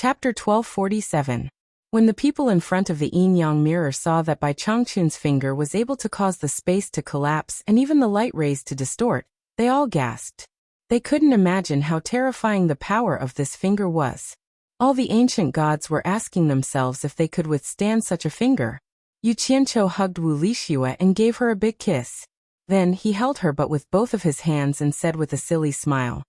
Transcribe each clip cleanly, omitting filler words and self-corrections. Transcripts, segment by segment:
Chapter 1247. When the people in front of the yin-yang mirror saw that Bai Changchun's finger was able to cause the space to collapse and even the light rays to distort, they all gasped. They couldn't imagine how terrifying the power of this finger was. All the ancient gods were asking themselves if they could withstand such a finger. Yu Qianqiu hugged Wu Lixue and gave her a big kiss. Then he held her but with both of his hands and said with a silly smile,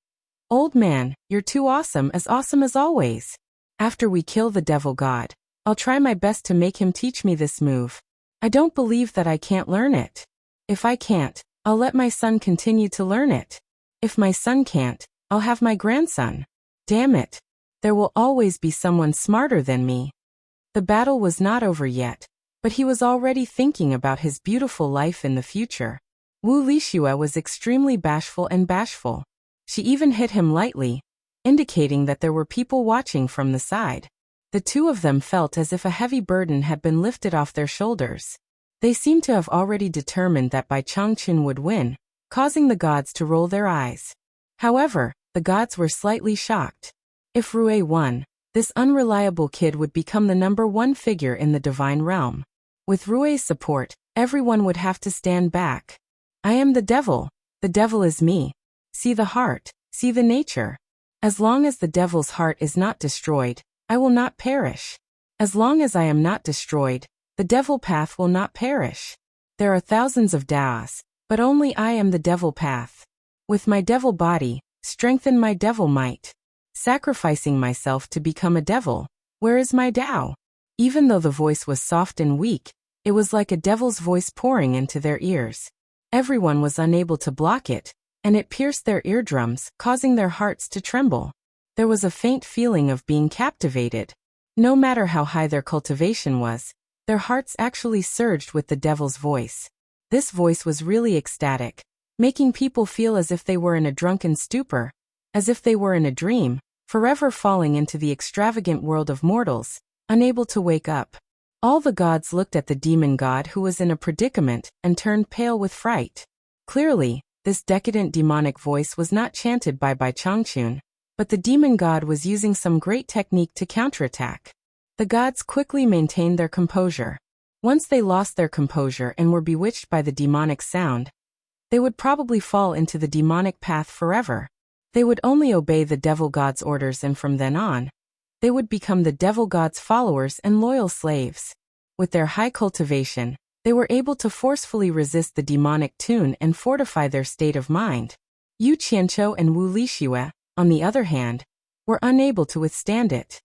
"Old man, you're too awesome as always. After we kill the devil god, I'll try my best to make him teach me this move. I don't believe that I can't learn it. If I can't, I'll let my son continue to learn it. If my son can't, I'll have my grandson. Damn it. There will always be someone smarter than me." The battle was not over yet, but he was already thinking about his beautiful life in the future. Wu Lixue was extremely bashful. She even hit him lightly, indicating that there were people watching from the side. The two of them felt as if a heavy burden had been lifted off their shoulders. They seemed to have already determined that Bai Changchun would win, causing the gods to roll their eyes. However, the gods were slightly shocked. If Rui won, this unreliable kid would become the #1 figure in the divine realm. With Rui's support, everyone would have to stand back. "I am the devil is me. See the heart, see the nature. As long as the devil's heart is not destroyed, I will not perish. As long as I am not destroyed, the devil path will not perish. There are thousands of Daos, but only I am the devil path. With my devil body, strengthen my devil might. Sacrificing myself to become a devil, where is my Tao?" Even though the voice was soft and weak, it was like a devil's voice pouring into their ears. Everyone was unable to block it, and it pierced their eardrums, causing their hearts to tremble. There was a faint feeling of being captivated. No matter how high their cultivation was, their hearts actually surged with the devil's voice. This voice was really ecstatic, making people feel as if they were in a drunken stupor, as if they were in a dream, forever falling into the extravagant world of mortals, unable to wake up. All the gods looked at the demon god who was in a predicament and turned pale with fright. Clearly, this decadent demonic voice was not chanted by Bai Changchun, but the demon god was using some great technique to counterattack. The gods quickly maintained their composure. Once they lost their composure and were bewitched by the demonic sound, they would probably fall into the demonic path forever. They would only obey the devil god's orders, and from then on, they would become the devil god's followers and loyal slaves. With their high cultivation, they were able to forcefully resist the demonic tune and fortify their state of mind. Yu Qianqiu and Wu Lixue, on the other hand, were unable to withstand it.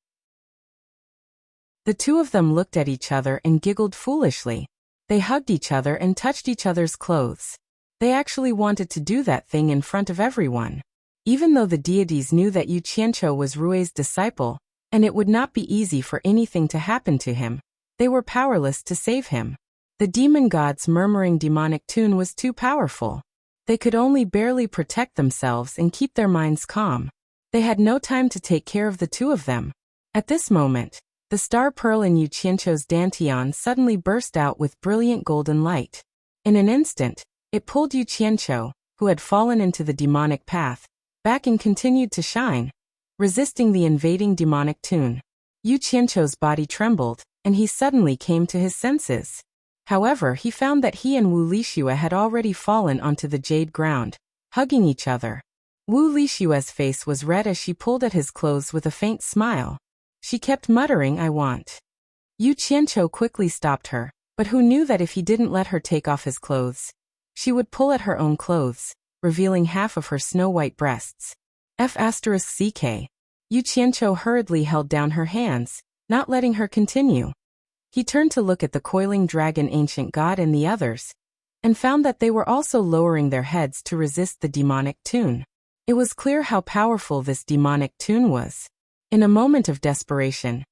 The two of them looked at each other and giggled foolishly. They hugged each other and touched each other's clothes. They actually wanted to do that thing in front of everyone. Even though the deities knew that Yu Qianqiu was Rui's disciple, and it would not be easy for anything to happen to him, they were powerless to save him. The demon god's murmuring demonic tune was too powerful. They could only barely protect themselves and keep their minds calm. They had no time to take care of the two of them. At this moment, the star pearl in Yu Qianqiu's dantian suddenly burst out with brilliant golden light. In an instant, it pulled Yu Qianqiu, who had fallen into the demonic path, back and continued to shine, resisting the invading demonic tune. Yu Qianqiu's body trembled, and he suddenly came to his senses. However, he found that he and Wu Lixue had already fallen onto the jade ground, hugging each other. Wu Lixue's face was red as she pulled at his clothes with a faint smile. She kept muttering, "I want." Yu Qianqiu quickly stopped her, but who knew that if he didn't let her take off his clothes, she would pull at her own clothes, revealing half of her snow-white breasts. F***ck. Yu Qianqiu hurriedly held down her hands, not letting her continue. He turned to look at the coiling dragon ancient god and the others, and found that they were also lowering their heads to resist the demonic tune. It was clear how powerful this demonic tune was. In a moment of desperation,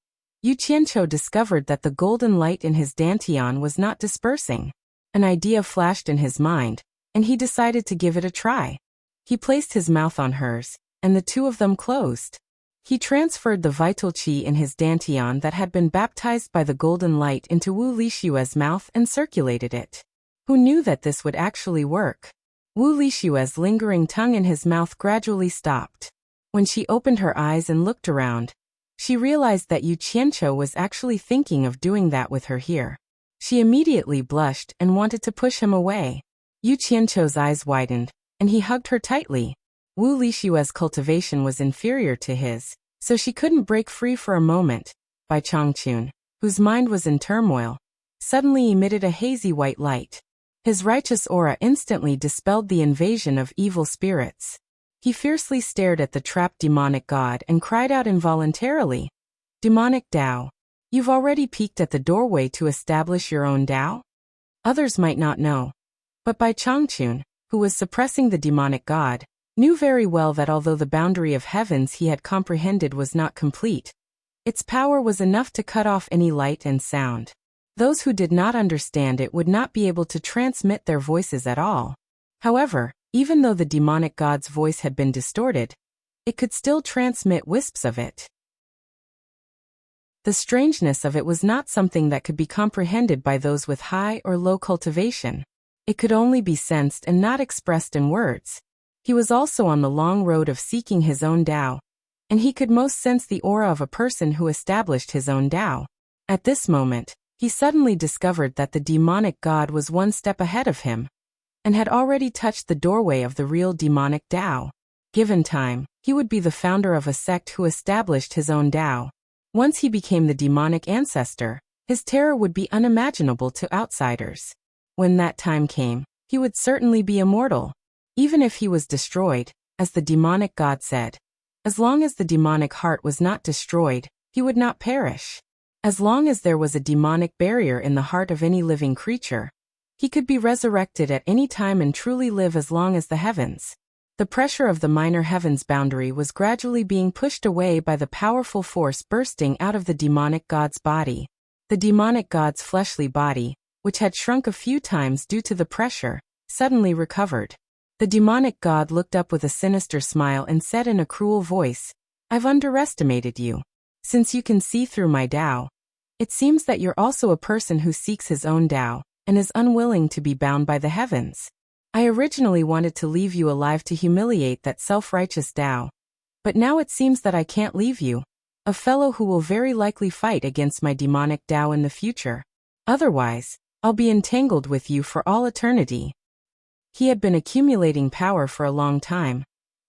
Yu Qianqiu discovered that the golden light in his dantian was not dispersing. An idea flashed in his mind, and he decided to give it a try. He placed his mouth on hers, and the two of them closed. He transferred the vital qi in his dantian that had been baptized by the golden light into Wu Lixue's mouth and circulated it. Who knew that this would actually work? Wu Lixue's lingering tongue in his mouth gradually stopped. When she opened her eyes and looked around, She realized that Yu Qianqiu was actually thinking of doing that with her here. She immediately blushed and wanted to push him away. Yu Qianqiu's eyes widened, and he hugged her tightly. Wu Lixue's cultivation was inferior to his, so she couldn't break free for a moment. Bai Changchun, whose mind was in turmoil, suddenly emitted a hazy white light. His righteous aura instantly dispelled the invasion of evil spirits. He fiercely stared at the trapped demonic god and cried out involuntarily, "Demonic Tao, you've already peeked at the doorway to establish your own Tao?" Others might not know, but Bai Changchun, who was suppressing the demonic god, knew very well that although the boundary of heavens he had comprehended was not complete, its power was enough to cut off any light and sound. Those who did not understand it would not be able to transmit their voices at all. However, even though the demonic god's voice had been distorted, it could still transmit wisps of it. The strangeness of it was not something that could be comprehended by those with high or low cultivation. It could only be sensed and not expressed in words. He was also on the long road of seeking his own Tao, and he could most sense the aura of a person who established his own Tao. At this moment, he suddenly discovered that the demonic god was one step ahead of him, and had already touched the doorway of the real demonic Tao. Given time, he would be the founder of a sect who established his own Tao. Once he became the demonic ancestor, his terror would be unimaginable to outsiders. When that time came, he would certainly be immortal. Even if he was destroyed, as the demonic god said, as long as the demonic heart was not destroyed, he would not perish. As long as there was a demonic barrier in the heart of any living creature, he could be resurrected at any time and truly live as long as the heavens. The pressure of the minor heavens boundary was gradually being pushed away by the powerful force bursting out of the demonic god's body. The demonic god's fleshly body, which had shrunk a few times due to the pressure, suddenly recovered. The demonic god looked up with a sinister smile and said in a cruel voice, "I've underestimated you. Since you can see through my Tao, it seems that you're also a person who seeks his own Tao, and is unwilling to be bound by the heavens. I originally wanted to leave you alive to humiliate that self-righteous Tao, but now it seems that I can't leave you, a fellow who will very likely fight against my demonic Tao in the future. Otherwise, I'll be entangled with you for all eternity." He had been accumulating power for a long time,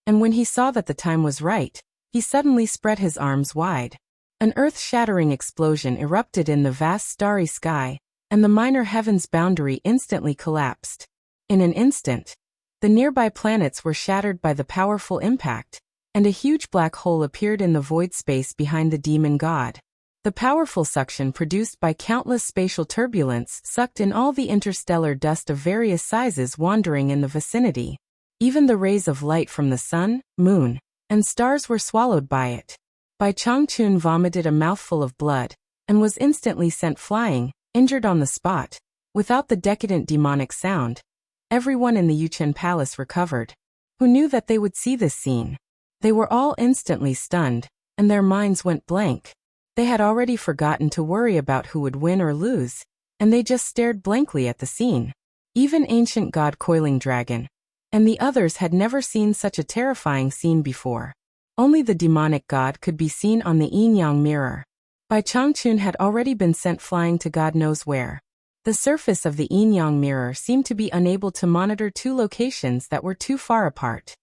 and when he saw that the time was right, he suddenly spread his arms wide. An earth-shattering explosion erupted in the vast starry sky, and the minor heavens boundary instantly collapsed. In an instant, the nearby planets were shattered by the powerful impact, and a huge black hole appeared in the void space behind the demon god. The powerful suction produced by countless spatial turbulence sucked in all the interstellar dust of various sizes wandering in the vicinity. Even the rays of light from the sun, moon, and stars were swallowed by it. Bai Changchun vomited a mouthful of blood, and was instantly sent flying, injured on the spot. Without the decadent demonic sound, everyone in the Yuchen Palace recovered. Who knew that they would see this scene? They were all instantly stunned, and their minds went blank. They had already forgotten to worry about who would win or lose, and they just stared blankly at the scene. Even ancient god Coiling Dragon and the others had never seen such a terrifying scene before. Only the demonic god could be seen on the yin-yang mirror. Bai Changchun had already been sent flying to God knows where. The surface of the yin-yang mirror seemed to be unable to monitor two locations that were too far apart.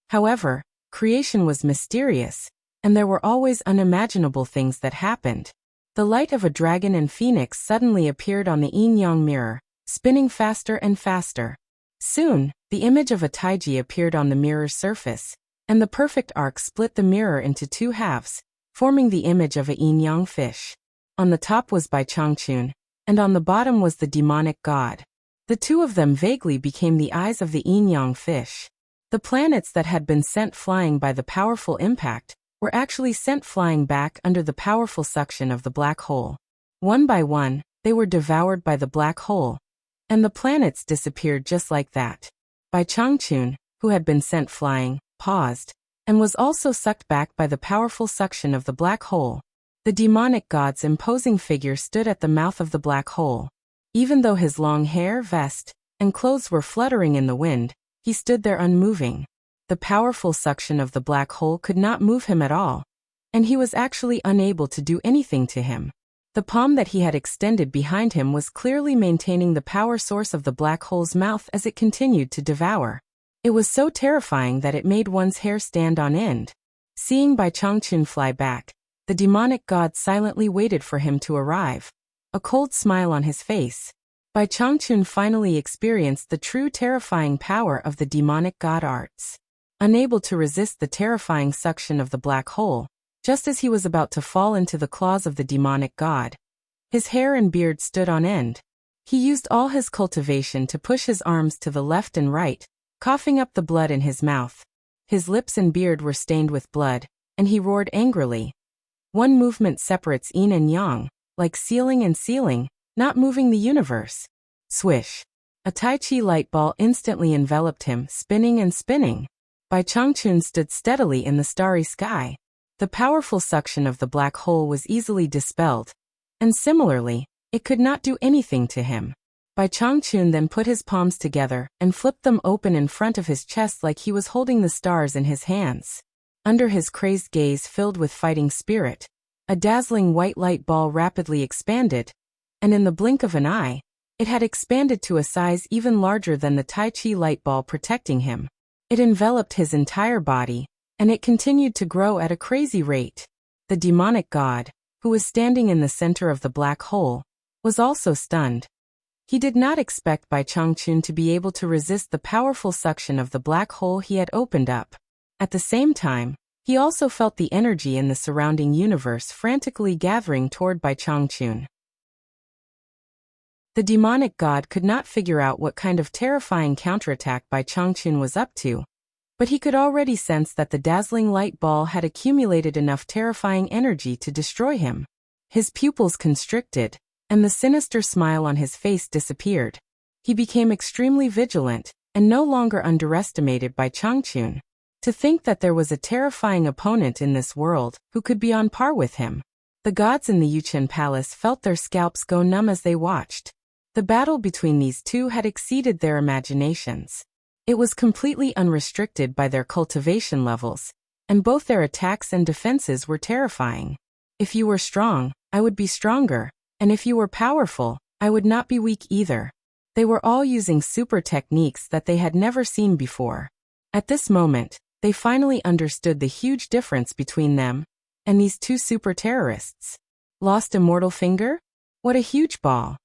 However, creation was mysterious, and there were always unimaginable things that happened. The light of a dragon and phoenix suddenly appeared on the yin-yang mirror, spinning faster and faster. Soon, the image of a taiji appeared on the mirror's surface, and the perfect arc split the mirror into two halves, forming the image of a yin-yang fish. On the top was Bai Changchun, and on the bottom was the demonic god. The two of them vaguely became the eyes of the yin-yang fish. The planets that had been sent flying by the powerful impact were actually sent flying back under the powerful suction of the black hole. One by one, they were devoured by the black hole, and the planets disappeared just like that. Bai Changchun, who had been sent flying, paused, and was also sucked back by the powerful suction of the black hole. The demonic god's imposing figure stood at the mouth of the black hole. Even though his long hair, vest, and clothes were fluttering in the wind, he stood there unmoving. The powerful suction of the black hole could not move him at all, and he was actually unable to do anything to him. The palm that he had extended behind him was clearly maintaining the power source of the black hole's mouth as it continued to devour. It was so terrifying that it made one's hair stand on end. Seeing Bai Changchun fly back, the demonic god silently waited for him to arrive, a cold smile on his face. Bai Changchun finally experienced the true terrifying power of the demonic god arts. Unable to resist the terrifying suction of the black hole, just as he was about to fall into the claws of the demonic god, his hair and beard stood on end. He used all his cultivation to push his arms to the left and right, coughing up the blood in his mouth. His lips and beard were stained with blood, and he roared angrily. One movement separates yin and yang, like sealing and sealing, not moving the universe. Swish. A Tai Chi light ball instantly enveloped him, spinning and spinning. Bai Changchun stood steadily in the starry sky. The powerful suction of the black hole was easily dispelled, and similarly, it could not do anything to him. Bai Changchun then put his palms together and flipped them open in front of his chest like he was holding the stars in his hands. Under his crazed gaze filled with fighting spirit, a dazzling white light ball rapidly expanded, and in the blink of an eye, it had expanded to a size even larger than the Tai Chi light ball protecting him. It enveloped his entire body, and it continued to grow at a crazy rate. The demonic god, who was standing in the center of the black hole, was also stunned. He did not expect Bai Changchun to be able to resist the powerful suction of the black hole he had opened up. At the same time, he also felt the energy in the surrounding universe frantically gathering toward Bai Changchun. The demonic god could not figure out what kind of terrifying counterattack Bai Changchun was up to, but he could already sense that the dazzling light ball had accumulated enough terrifying energy to destroy him. His pupils constricted, and the sinister smile on his face disappeared. He became extremely vigilant, and no longer underestimated Bai Changchun. To think that there was a terrifying opponent in this world who could be on par with him. The gods in the Yuchen Palace felt their scalps go numb as they watched. The battle between these two had exceeded their imaginations. It was completely unrestricted by their cultivation levels, and both their attacks and defenses were terrifying. If you were strong, I would be stronger, and if you were powerful, I would not be weak either. They were all using super techniques that they had never seen before. At this moment, they finally understood the huge difference between them and these two super terrorists. Lost immortal finger? What a huge ball!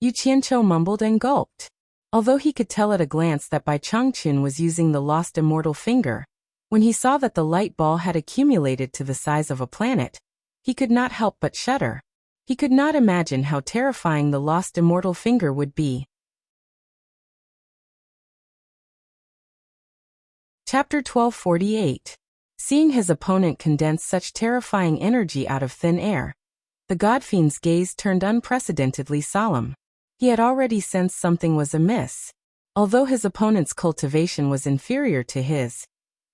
Yu Qianqiu mumbled and gulped. Although he could tell at a glance that Bai Changchun was using the lost immortal finger, when he saw that the light ball had accumulated to the size of a planet, he could not help but shudder. He could not imagine how terrifying the lost immortal finger would be. Chapter 1248. Seeing his opponent condense such terrifying energy out of thin air, the godfiend's gaze turned unprecedentedly solemn. He had already sensed something was amiss. Although his opponent's cultivation was inferior to his,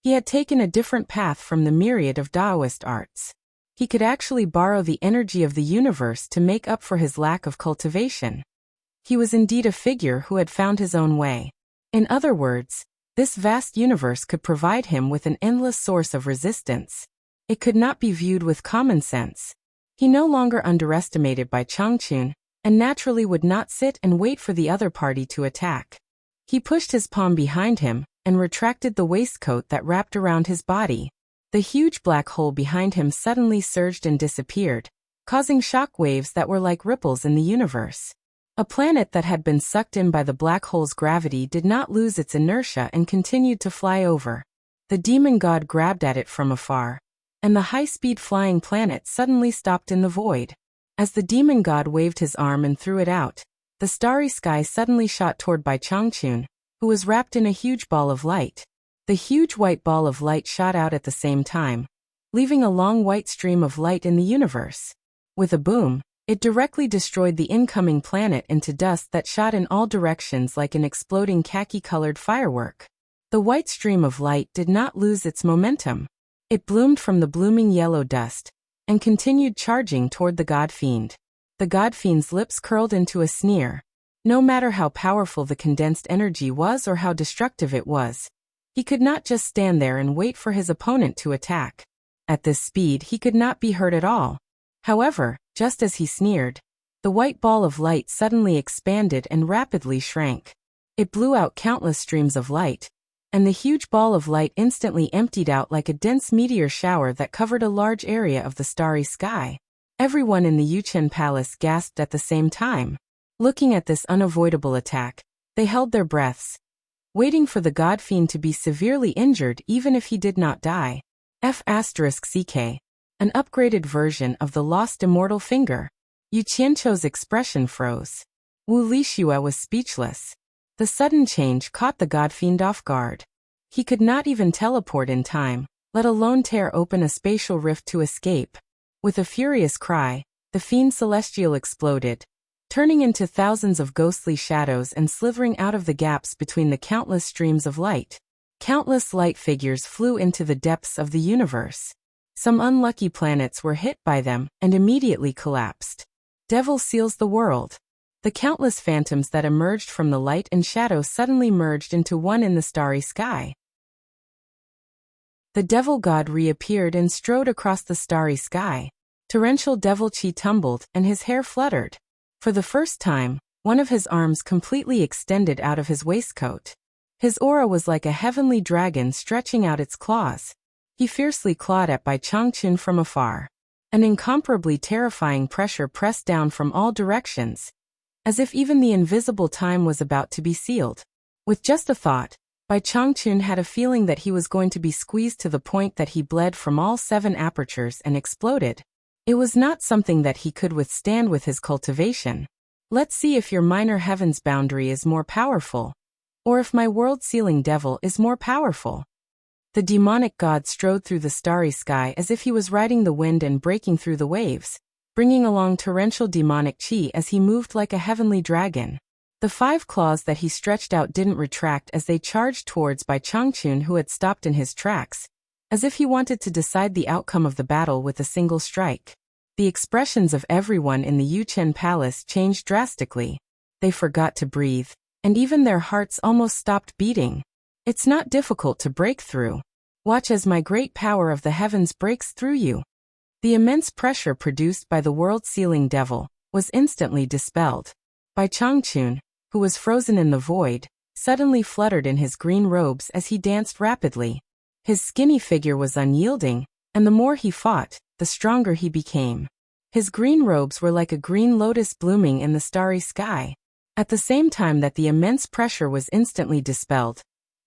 he had taken a different path from the myriad of Taoist arts. He could actually borrow the energy of the universe to make up for his lack of cultivation. He was indeed a figure who had found his own way. In other words, this vast universe could provide him with an endless source of resistance. It could not be viewed with common sense. He no longer underestimated Bai Changchun, and naturally would not sit and wait for the other party to attack. He pushed his palm behind him, and retracted the waistcoat that wrapped around his body. The huge black hole behind him suddenly surged and disappeared, causing shock waves that were like ripples in the universe. A planet that had been sucked in by the black hole's gravity did not lose its inertia and continued to fly over. The demon god grabbed at it from afar, and the high-speed flying planet suddenly stopped in the void. As the demon god waved his arm and threw it out, the starry sky suddenly shot toward Bai Changchun, who was wrapped in a huge ball of light. The huge white ball of light shot out at the same time, leaving a long white stream of light in the universe. With a boom, it directly destroyed the incoming planet into dust that shot in all directions like an exploding khaki-colored firework. The white stream of light did not lose its momentum. It bloomed from the blooming yellow dust, and continued charging toward the godfiend. The godfiend's lips curled into a sneer. No matter how powerful the condensed energy was or how destructive it was, he could not just stand there and wait for his opponent to attack. At this speed he could not be hurt at all. However, just as he sneered, the white ball of light suddenly expanded and rapidly shrank. It blew out countless streams of light, and the huge ball of light instantly emptied out like a dense meteor shower that covered a large area of the starry sky. Everyone in the Yuchen Palace gasped at the same time. Looking at this unavoidable attack, they held their breaths, waiting for the god fiend to be severely injured even if he did not die. F***ck, an upgraded version of the lost immortal finger. Yu Qianqiu's expression froze. Wu Lixue was speechless. The sudden change caught the god fiend off guard. He could not even teleport in time, let alone tear open a spatial rift to escape. With a furious cry, the fiend celestial exploded, turning into thousands of ghostly shadows and slithering out of the gaps between the countless streams of light. Countless light figures flew into the depths of the universe. Some unlucky planets were hit by them and immediately collapsed. Devil seals the world. The countless phantoms that emerged from the light and shadow suddenly merged into one in the starry sky. The devil god reappeared and strode across the starry sky. Torrential devil chi tumbled and his hair fluttered. For the first time, one of his arms completely extended out of his waistcoat. His aura was like a heavenly dragon stretching out its claws. He fiercely clawed at Bai Changchun from afar. An incomparably terrifying pressure pressed down from all directions, as if even the invisible time was about to be sealed. With just a thought, Bai Changchun had a feeling that he was going to be squeezed to the point that he bled from all 7 apertures and exploded. It was not something that he could withstand with his cultivation. Let's see if your minor heaven's boundary is more powerful, or if my world-sealing devil is more powerful. The demonic god strode through the starry sky as if he was riding the wind and breaking through the waves, bringing along torrential demonic chi as he moved like a heavenly dragon. The 5 claws that he stretched out didn't retract as they charged towards Bai Changchun, who had stopped in his tracks, as if he wanted to decide the outcome of the battle with a single strike. The expressions of everyone in the Yuchen Palace changed drastically. They forgot to breathe, and even their hearts almost stopped beating. It's not difficult to break through. Watch as my great power of the heavens breaks through you. The immense pressure produced by the world-sealing devil was instantly dispelled. Bai Changchun, who was frozen in the void, suddenly fluttered in his green robes as he danced rapidly. His skinny figure was unyielding, and the more he fought, the stronger he became. His green robes were like a green lotus blooming in the starry sky. At the same time that the immense pressure was instantly dispelled,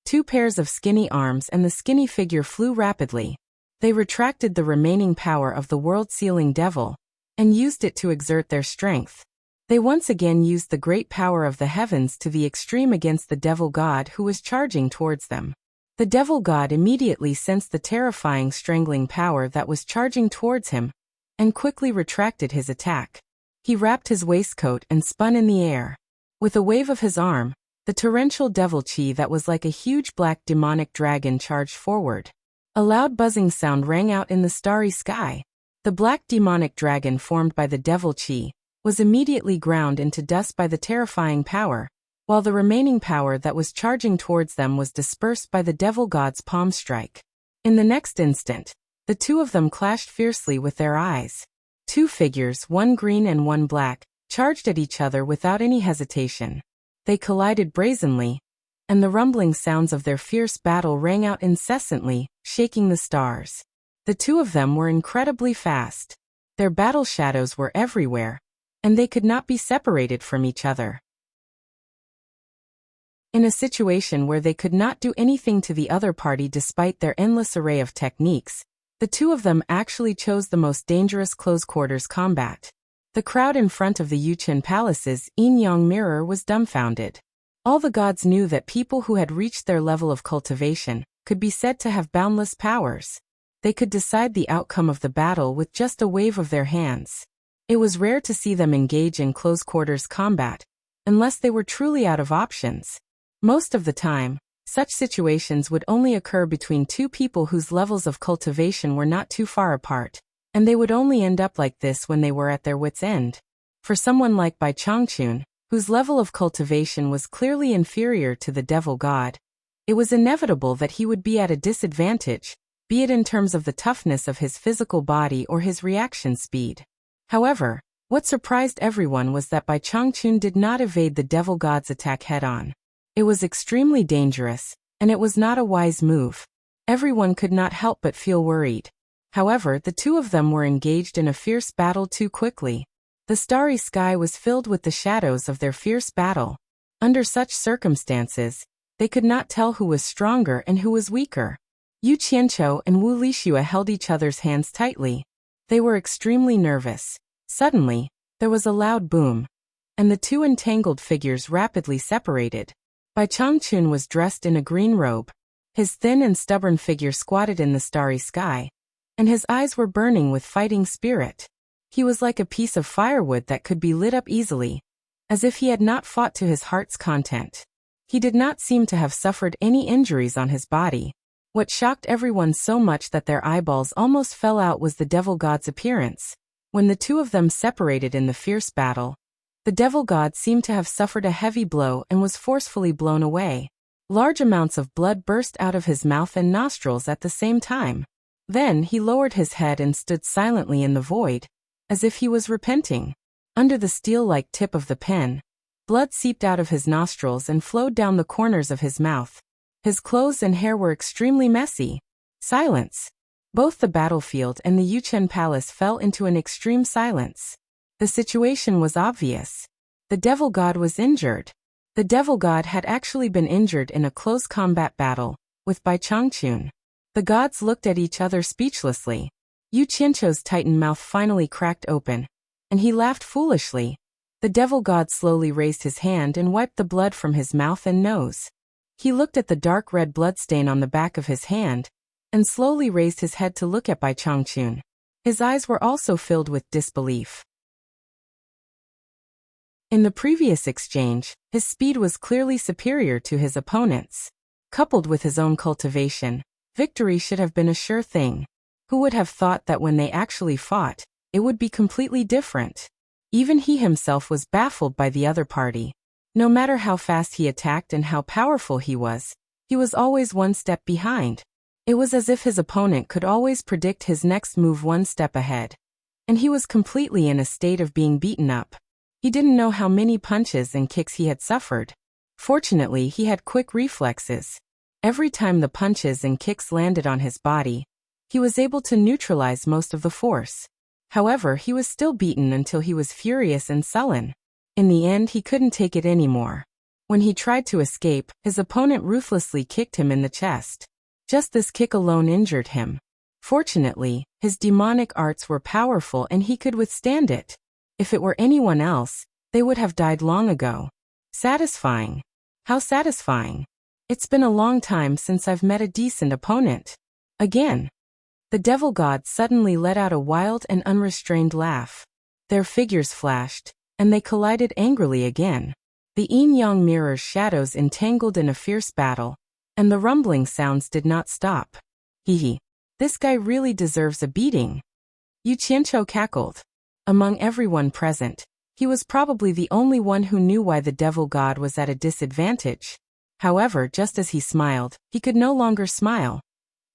2 pairs of skinny arms and the skinny figure flew rapidly. They retracted the remaining power of the world-sealing devil and used it to exert their strength. They once again used the great power of the heavens to the extreme against the devil god who was charging towards them. The devil god immediately sensed the terrifying strangling power that was charging towards him and quickly retracted his attack. He wrapped his waistcoat and spun in the air. With a wave of his arm, the torrential devil chi that was like a huge black demonic dragon charged forward. A loud buzzing sound rang out in the starry sky. The black demonic dragon formed by the devil chi was immediately ground into dust by the terrifying power, while the remaining power that was charging towards them was dispersed by the devil god's palm strike. In the next instant, the 2 of them clashed fiercely with their eyes. 2 figures, one green and one black, charged at each other without any hesitation. They collided brazenly, and the rumbling sounds of their fierce battle rang out incessantly, shaking the stars. The 2 of them were incredibly fast. Their battle shadows were everywhere, and they could not be separated from each other. In a situation where they could not do anything to the other party despite their endless array of techniques, the 2 of them actually chose the most dangerous close-quarters combat. The crowd in front of the Yuchen Palace's yin-yang mirror was dumbfounded. All the gods knew that people who had reached their level of cultivation could be said to have boundless powers. They could decide the outcome of the battle with just a wave of their hands. It was rare to see them engage in close-quarters combat, unless they were truly out of options. Most of the time, such situations would only occur between 2 people whose levels of cultivation were not too far apart, and they would only end up like this when they were at their wits' end. For someone like Bai Changchun, whose level of cultivation was clearly inferior to the devil god, it was inevitable that he would be at a disadvantage, be it in terms of the toughness of his physical body or his reaction speed. However, what surprised everyone was that Bai Changchun did not evade the devil god's attack head-on. It was extremely dangerous, and it was not a wise move. Everyone could not help but feel worried. However, the two of them were engaged in a fierce battle too quickly. The starry sky was filled with the shadows of their fierce battle. Under such circumstances, they could not tell who was stronger and who was weaker. Yu Qianqiu and Wu Lixue held each other's hands tightly. They were extremely nervous. Suddenly, there was a loud boom, and the two entangled figures rapidly separated. Bai Changchun was dressed in a green robe. His thin and stubborn figure squatted in the starry sky, and his eyes were burning with fighting spirit. He was like a piece of firewood that could be lit up easily, as if he had not fought to his heart's content. He did not seem to have suffered any injuries on his body. What shocked everyone so much that their eyeballs almost fell out was the devil god's appearance. When the two of them separated in the fierce battle, the devil god seemed to have suffered a heavy blow and was forcefully blown away. Large amounts of blood burst out of his mouth and nostrils at the same time. Then he lowered his head and stood silently in the void, as if he was repenting. Under the steel-like tip of the pen, blood seeped out of his nostrils and flowed down the corners of his mouth. His clothes and hair were extremely messy. Silence. Both the battlefield and the Yuchen Palace fell into an extreme silence. The situation was obvious. The devil god was injured. The devil god had actually been injured in a close combat battle with Bai Changchun. The gods looked at each other speechlessly. Yu Qianqiu's tightened mouth finally cracked open, and he laughed foolishly. The devil god slowly raised his hand and wiped the blood from his mouth and nose. He looked at the dark red bloodstain on the back of his hand, and slowly raised his head to look at Bai Changchun. His eyes were also filled with disbelief. In the previous exchange, his speed was clearly superior to his opponent's. Coupled with his own cultivation, victory should have been a sure thing. Who would have thought that when they actually fought, it would be completely different? Even he himself was baffled by the other party. No matter how fast he attacked and how powerful he was always one step behind. It was as if his opponent could always predict his next move one step ahead. And he was completely in a state of being beaten up. He didn't know how many punches and kicks he had suffered. Fortunately, he had quick reflexes. Every time the punches and kicks landed on his body, he was able to neutralize most of the force. However, he was still beaten until he was furious and sullen. In the end, he couldn't take it anymore. When he tried to escape, his opponent ruthlessly kicked him in the chest. Just this kick alone injured him. Fortunately, his demonic arts were powerful and he could withstand it. If it were anyone else, they would have died long ago. Satisfying. How satisfying. It's been a long time since I've met a decent opponent. Again. The devil god suddenly let out a wild and unrestrained laugh. Their figures flashed, and they collided angrily again. The yin-yang mirror's shadows entangled in a fierce battle, and the rumbling sounds did not stop. Hee. This guy really deserves a beating. Yu Qianqiu cackled. Among everyone present, he was probably the only one who knew why the devil god was at a disadvantage. However, just as he smiled, he could no longer smile.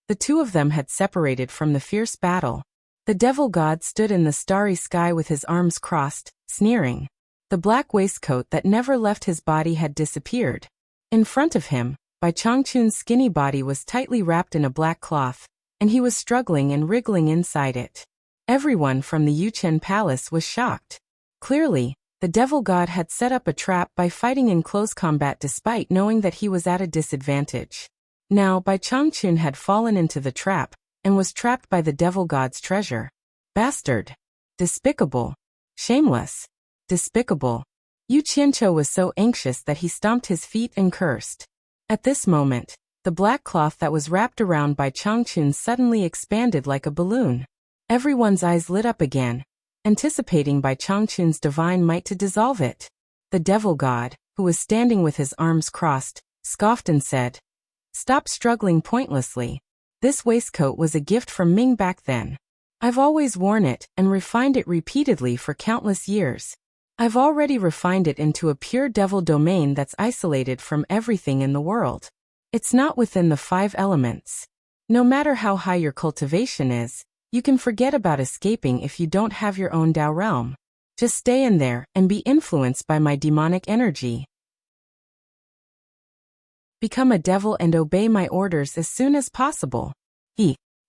The two of them had separated from the fierce battle. The devil god stood in the starry sky with his arms crossed, sneering. The black waistcoat that never left his body had disappeared. In front of him, Bai Changchun's skinny body was tightly wrapped in a black cloth, and he was struggling and wriggling inside it. Everyone from the Yuchen Palace was shocked. Clearly, the devil god had set up a trap by fighting in close combat despite knowing that he was at a disadvantage. Now Bai Changchun had fallen into the trap, and was trapped by the devil god's treasure. Bastard. Despicable. Shameless. Despicable. Yu Qianqiu was so anxious that he stomped his feet and cursed. At this moment, the black cloth that was wrapped around Bai Changchun suddenly expanded like a balloon. Everyone's eyes lit up again, anticipating Bai Changchun's divine might to dissolve it. The devil god, who was standing with his arms crossed, scoffed and said, "Stop struggling pointlessly. This waistcoat was a gift from Ming back then. I've always worn it and refined it repeatedly for countless years. I've already refined it into a pure devil domain that's isolated from everything in the world. It's not within the 5 elements. No matter how high your cultivation is, you can forget about escaping if you don't have your own Tao realm. Just stay in there and be influenced by my demonic energy. Become a devil and obey my orders as soon as possible.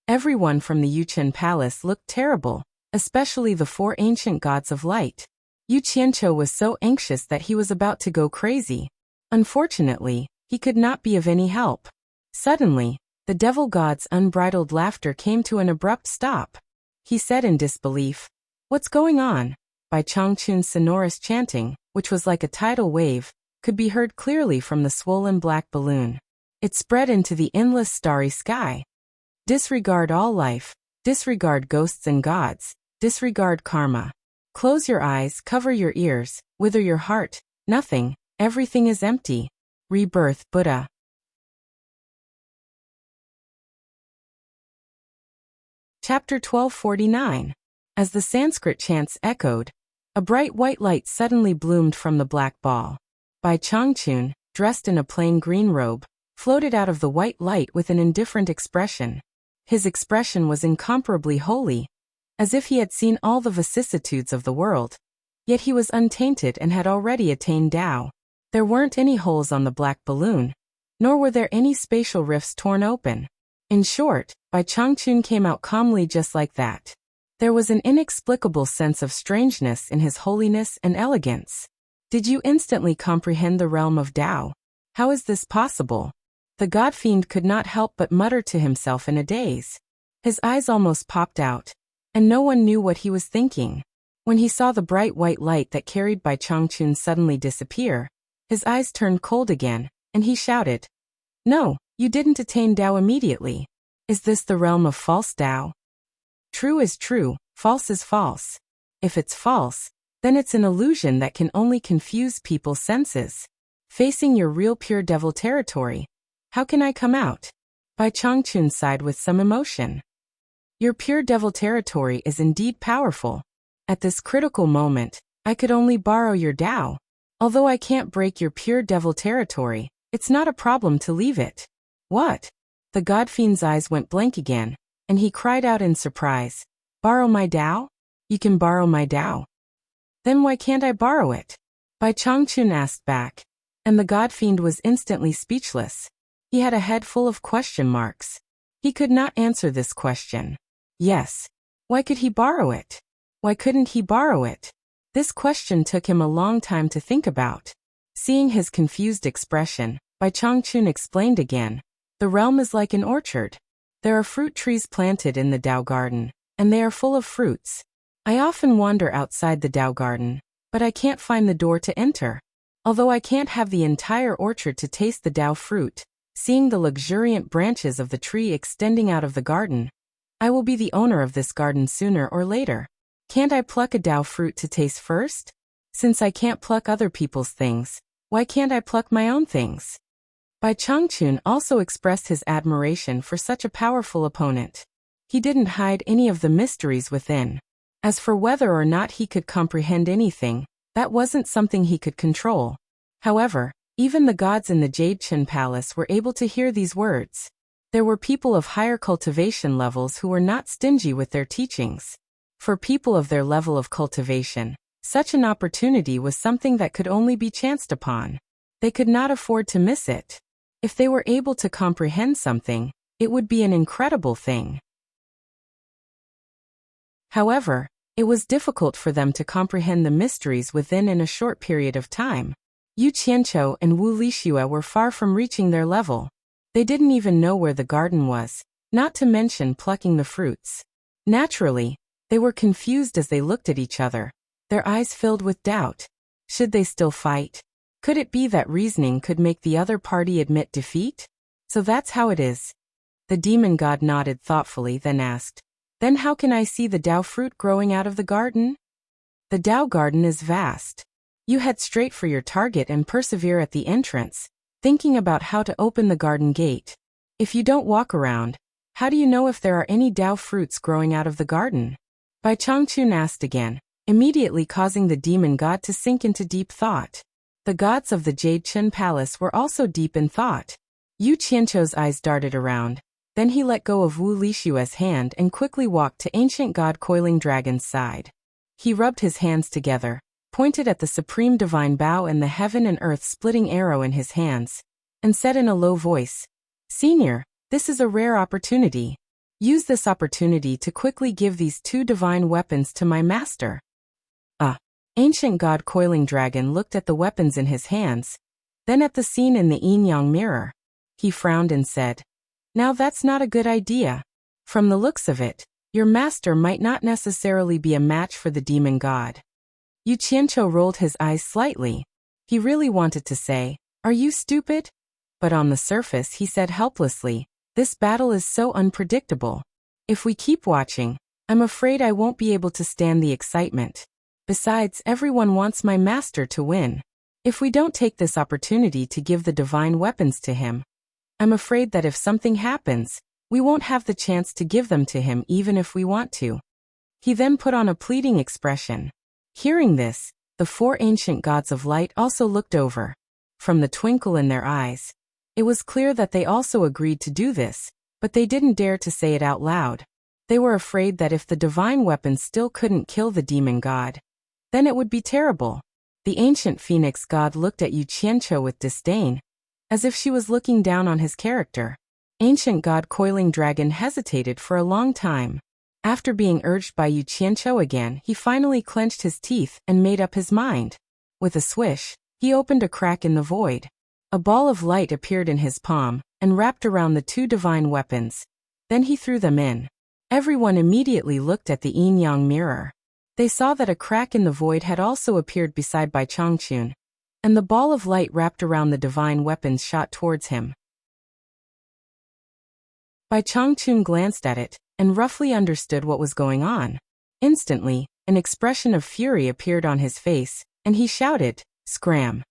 Everyone from the Yuqian palace looked terrible, especially the 4 ancient gods of light. Yu Qianqiu was so anxious that he was about to go crazy. Unfortunately, he could not be of any help. Suddenly, the devil god's unbridled laughter came to an abrupt stop. He said in disbelief, "What's going on?" Bai Changchun's sonorous chanting, which was like a tidal wave, could be heard clearly from the swollen black balloon. It spread into the endless starry sky. Disregard all life, disregard ghosts and gods, disregard karma. Close your eyes, cover your ears, wither your heart, nothing, everything is empty. Rebirth Buddha. Chapter 1249. As the Sanskrit chants echoed, a bright white light suddenly bloomed from the black ball. Bai Changchun, dressed in a plain green robe, floated out of the white light with an indifferent expression. His expression was incomparably holy, as if he had seen all the vicissitudes of the world. Yet he was untainted and had already attained Tao. There weren't any holes on the black balloon, nor were there any spatial rifts torn open. In short, Bai Changchun came out calmly just like that. There was an inexplicable sense of strangeness in his holiness and elegance. Did you instantly comprehend the realm of Tao? How is this possible? The god-fiend could not help but mutter to himself in a daze. His eyes almost popped out, and no one knew what he was thinking. When he saw the bright white light that carried Bai Changchun suddenly disappear, his eyes turned cold again, and he shouted, "No, you didn't attain Tao immediately. Is this the realm of false Tao? True is true, false is false. If it's false, then it's an illusion that can only confuse people's senses. Facing your real pure devil territory, how can I come out?" Bai Changchun sighed with some emotion. Your pure devil territory is indeed powerful. At this critical moment, I could only borrow your Tao. Although I can't break your pure devil territory, it's not a problem to leave it. What? The god-fiend's eyes went blank again, and he cried out in surprise, "Borrow my Tao? You can borrow my Tao. Then why can't I borrow it?" Bai Changchun asked back, and the god-fiend was instantly speechless. He had a head full of question marks. He could not answer this question. Yes. Why could he borrow it? Why couldn't he borrow it? This question took him a long time to think about. Seeing his confused expression, Bai Changchun explained again, "The realm is like an orchard. There are fruit trees planted in the Tao garden, and they are full of fruits. I often wander outside the Tao garden, but I can't find the door to enter. Although I can't have the entire orchard to taste the Tao fruit, seeing the luxuriant branches of the tree extending out of the garden, I will be the owner of this garden sooner or later. Can't I pluck a Tao fruit to taste first? Since I can't pluck other people's things, why can't I pluck my own things?" Bai Changchun also expressed his admiration for such a powerful opponent. He didn't hide any of the mysteries within. As for whether or not he could comprehend anything, that wasn't something he could control. However, even the gods in the Jade Qin Palace were able to hear these words. There were people of higher cultivation levels who were not stingy with their teachings. For people of their level of cultivation, such an opportunity was something that could only be chanced upon. They could not afford to miss it. If they were able to comprehend something, it would be an incredible thing. However, it was difficult for them to comprehend the mysteries within in a short period of time. Yu Qianqiu and Wu Lixue were far from reaching their level. They didn't even know where the garden was, not to mention plucking the fruits. Naturally, they were confused as they looked at each other, their eyes filled with doubt. Should they still fight? Could it be that reasoning could make the other party admit defeat? So that's how it is. The demon god nodded thoughtfully, then asked, "Then how can I see the Tao fruit growing out of the garden?" "The Tao garden is vast. You head straight for your target and persevere at the entrance, thinking about how to open the garden gate. If you don't walk around, how do you know if there are any Tao fruits growing out of the garden?" Bai Changchun asked again, immediately causing the demon god to sink into deep thought. The gods of the Jade Qin Palace were also deep in thought. Yu Qianqiu's eyes darted around, Then he let go of Wu Lishue's hand and quickly walked to ancient god Coiling Dragon's side. He rubbed his hands together, pointed at the supreme divine bow and the heaven and earth splitting arrow in his hands, and said in a low voice, "Senior, this is a rare opportunity. Use this opportunity to quickly give these two divine weapons to my master." Ancient god Coiling Dragon looked at the weapons in his hands, then at the scene in the yin-yang mirror. He frowned and said, "Now that's not a good idea. From the looks of it, your master might not necessarily be a match for the demon god." Yu Qianqiu rolled his eyes slightly. He really wanted to say, "Are you stupid?" But on the surface he said helplessly, "This battle is so unpredictable. If we keep watching, I'm afraid I won't be able to stand the excitement. Besides, everyone wants my master to win. If we don't take this opportunity to give the divine weapons to him, I'm afraid that if something happens, we won't have the chance to give them to him even if we want to." He then put on a pleading expression. Hearing this, the four ancient gods of light also looked over. From the twinkle in their eyes, it was clear that they also agreed to do this, but they didn't dare to say it out loud. They were afraid that if the divine weapons still couldn't kill the demon god, then it would be terrible. The ancient phoenix god looked at Yu Qianqiu with disdain, as if she was looking down on his character. Ancient god Coiling Dragon hesitated for a long time. After being urged by Yu Qianqiu again, he finally clenched his teeth and made up his mind. With a swish, he opened a crack in the void. A ball of light appeared in his palm and wrapped around the two divine weapons. Then he threw them in. Everyone immediately looked at the yin-yang mirror. They saw that a crack in the void had also appeared beside Bai Changchun, and the ball of light wrapped around the divine weapons shot towards him. Bai Changchun glanced at it and roughly understood what was going on. Instantly, an expression of fury appeared on his face, and he shouted, "Scram!"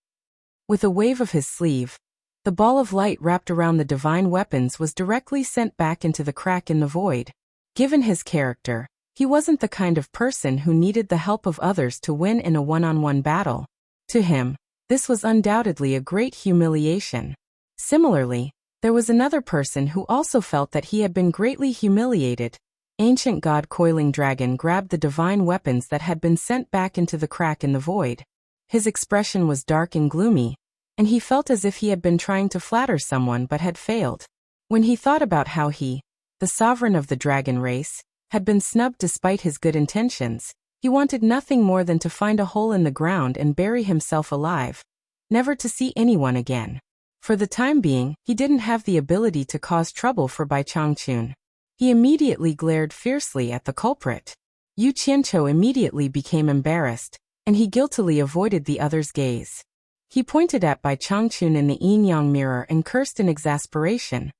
With a wave of his sleeve, the ball of light wrapped around the divine weapons was directly sent back into the crack in the void. Given his character, he wasn't the kind of person who needed the help of others to win in a one-on-one battle. To him, this was undoubtedly a great humiliation. Similarly, there was another person who also felt that he had been greatly humiliated. Ancient god Coiling Dragon grabbed the divine weapons that had been sent back into the crack in the void. His expression was dark and gloomy, and he felt as if he had been trying to flatter someone but had failed. When he thought about how he, the sovereign of the dragon race, had been snubbed despite his good intentions, he wanted nothing more than to find a hole in the ground and bury himself alive, never to see anyone again. For the time being, he didn't have the ability to cause trouble for Bai Changchun. He immediately glared fiercely at the culprit. Yu Qianqiu immediately became embarrassed, and he guiltily avoided the other's gaze. He pointed at Bai Changchun in the yin-yang mirror and cursed in exasperation.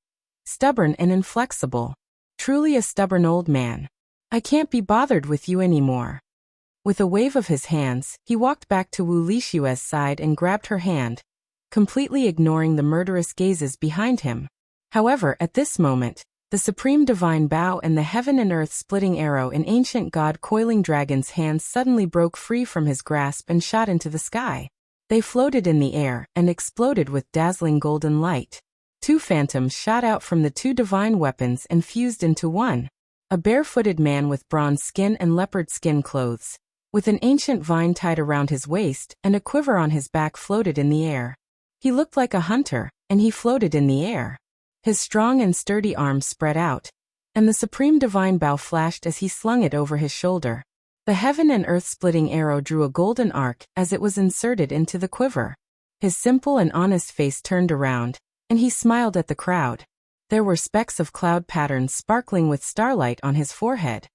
"Stubborn and inflexible. Truly a stubborn old man. I can't be bothered with you anymore." With a wave of his hands, he walked back to Wu Lishue's side and grabbed her hand, completely ignoring the murderous gazes behind him. However, at this moment, the supreme divine bow and the heaven and earth splitting arrow in ancient god Coiling Dragon's hands suddenly broke free from his grasp and shot into the sky. They floated in the air and exploded with dazzling golden light. Two phantoms shot out from the two divine weapons and fused into one. A barefooted man with bronze skin and leopard skin clothes, with an ancient vine tied around his waist and a quiver on his back, floated in the air. He looked like a hunter, and he floated in the air. His strong and sturdy arms spread out, and the supreme divine bow flashed as he slung it over his shoulder. The heaven and earth splitting arrow drew a golden arc as it was inserted into the quiver. His simple and honest face turned around, and he smiled at the crowd. There were specks of cloud patterns sparkling with starlight on his forehead.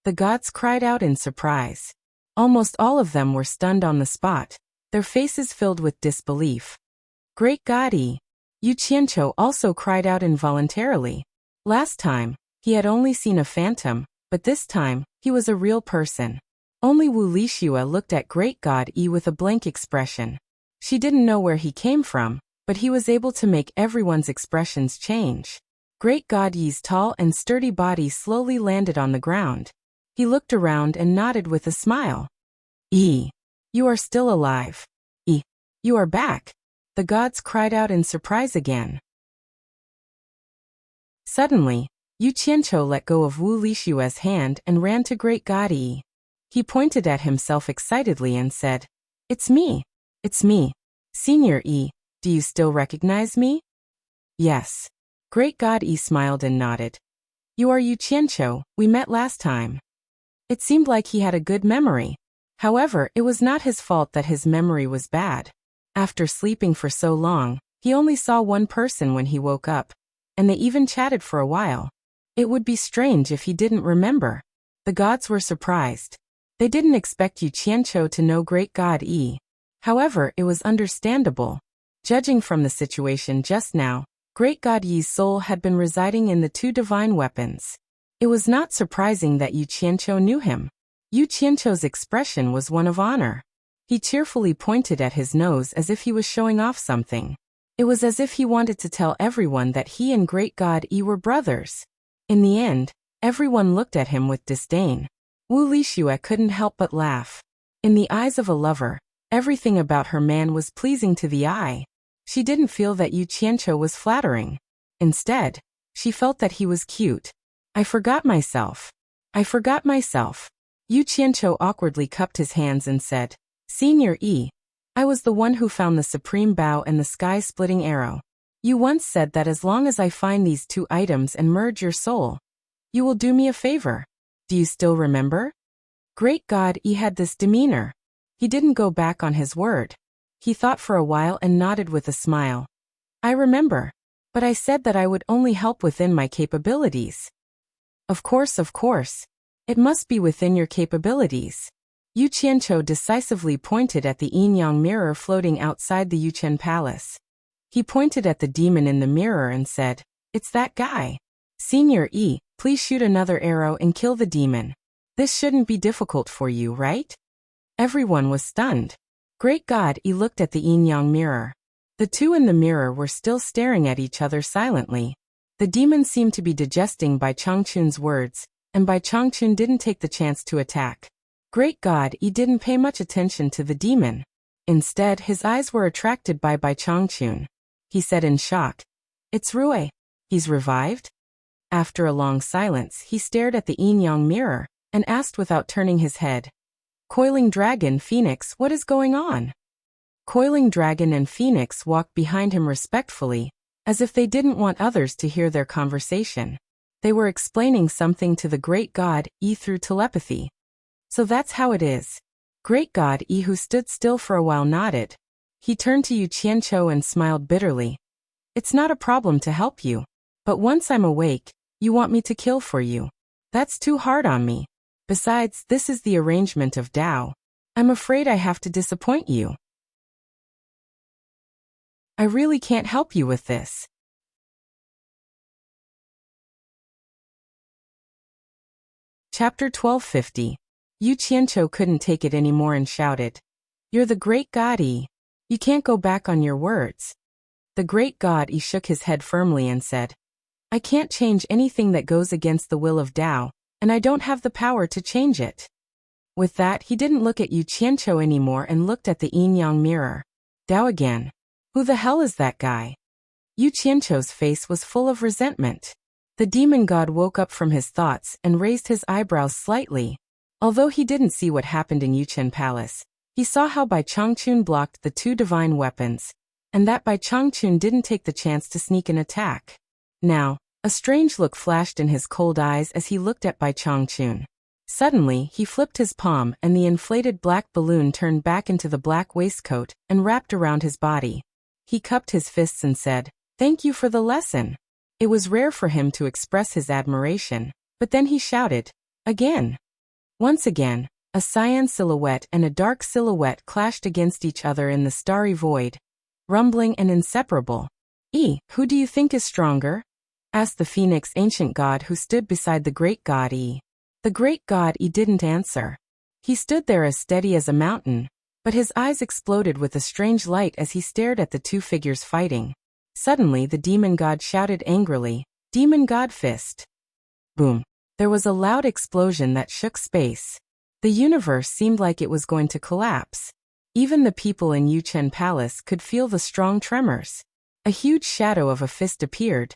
The gods cried out in surprise. Almost all of them were stunned on the spot, their faces filled with disbelief. "Great God!" Yu Qianqiu also cried out involuntarily. Last time, he had only seen a phantom, but this time, he was a real person. Only Wu Lishue looked at Great God with a blank expression. She didn't know where he came from, but he was able to make everyone's expressions change. Great God Yi's tall and sturdy body slowly landed on the ground. He looked around and nodded with a smile. "You are still alive. You are back." The gods cried out in surprise again. Suddenly, Yu Qianqiu let go of Wu Lishue's hand and ran to Great God Yi. He pointed at himself excitedly and said, "It's me. It's me. Senior Yi, do you still recognize me?" "Yes." Great God Yi smiled and nodded. "You are Yu Qianqiu, we met last time." It seemed like he had a good memory. However, it was not his fault that his memory was bad. After sleeping for so long, he only saw one person when he woke up, and they even chatted for a while. It would be strange if he didn't remember. The gods were surprised. They didn't expect Yu Qianqiu to know Great God Yi. However, it was understandable. Judging from the situation just now, Great God Yi's soul had been residing in the two divine weapons. It was not surprising that Yu Qianqiu knew him. Yu Qianqiu's expression was one of honor. He cheerfully pointed at his nose as if he was showing off something. It was as if he wanted to tell everyone that he and Great God Yi were brothers. In the end, everyone looked at him with disdain. Wu Lixue couldn't help but laugh. In the eyes of a lover, everything about her man was pleasing to the eye. She didn't feel that Yu Qianqiu was flattering. Instead, she felt that he was cute. "I forgot myself. I forgot myself." Yu Qianqiu awkwardly cupped his hands and said, "Senior Yi, I was the one who found the supreme bow and the sky-splitting arrow. You once said that as long as I find these two items and merge your soul, you will do me a favor. Do you still remember?" Great God Yi had this demeanor. He didn't go back on his word. He thought for a while and nodded with a smile. "I remember. But I said that I would only help within my capabilities." Of course. It must be within your capabilities." Yu Qianqiu decisively pointed at the yin-yang mirror floating outside the Yuchen Palace. He pointed at the demon in the mirror and said, "It's that guy. Senior Yi, please shoot another arrow and kill the demon. This shouldn't be difficult for you, right?" Everyone was stunned. Great God Yi looked at the yin-yang mirror. The two in the mirror were still staring at each other silently. The demon seemed to be digesting Bai Changchun's words, and Bai Changchun didn't take the chance to attack. Great God Yi didn't pay much attention to the demon. Instead, his eyes were attracted by Bai Changchun. He said in shock, "It's Rui. He's revived?" After a long silence, he stared at the yin-yang mirror and asked without turning his head, "Coiling Dragon, Phoenix, what is going on?" Coiling Dragon and Phoenix walked behind him respectfully, as if they didn't want others to hear their conversation. They were explaining something to the Great God Yi through telepathy. "So that's how it is." Great God Yi, who stood still for a while, nodded. He turned to Yu Qianqiu and smiled bitterly. "It's not a problem to help you. But once I'm awake, you want me to kill for you. That's too hard on me. Besides, this is the arrangement of Tao. I'm afraid I have to disappoint you. I really can't help you with this." Chapter 1250. Yu Qianqiu couldn't take it anymore and shouted, "You're the Great God Yi. You can't go back on your words." The Great God Yi shook his head firmly and said, "I can't change anything that goes against the will of Tao, and I don't have the power to change it." With that, he didn't look at Yu Qianqiu anymore and looked at the yin-yang mirror. "Tao again. Who the hell is that guy?" Yu Qianqiu's face was full of resentment. The demon god woke up from his thoughts and raised his eyebrows slightly. Although he didn't see what happened in Yuchen Palace, he saw how Bai Changchun blocked the two divine weapons, and that Bai Changchun didn't take the chance to sneak an attack. Now, a strange look flashed in his cold eyes as he looked at Bai Changchun. Suddenly, he flipped his palm and the inflated black balloon turned back into the black waistcoat and wrapped around his body. He cupped his fists and said, "Thank you for the lesson." It was rare for him to express his admiration, but then he shouted, "Again." Once again, a cyan silhouette and a dark silhouette clashed against each other in the starry void, rumbling and inseparable. Who do you think is stronger?" asked the Phoenix ancient god who stood beside the Great God Yi. The Great God Yi didn't answer. He stood there as steady as a mountain, but his eyes exploded with a strange light as he stared at the two figures fighting. Suddenly the demon god shouted angrily, "Demon God Fist!" Boom! There was a loud explosion that shook space. The universe seemed like it was going to collapse. Even the people in Yuchen Palace could feel the strong tremors. A huge shadow of a fist appeared.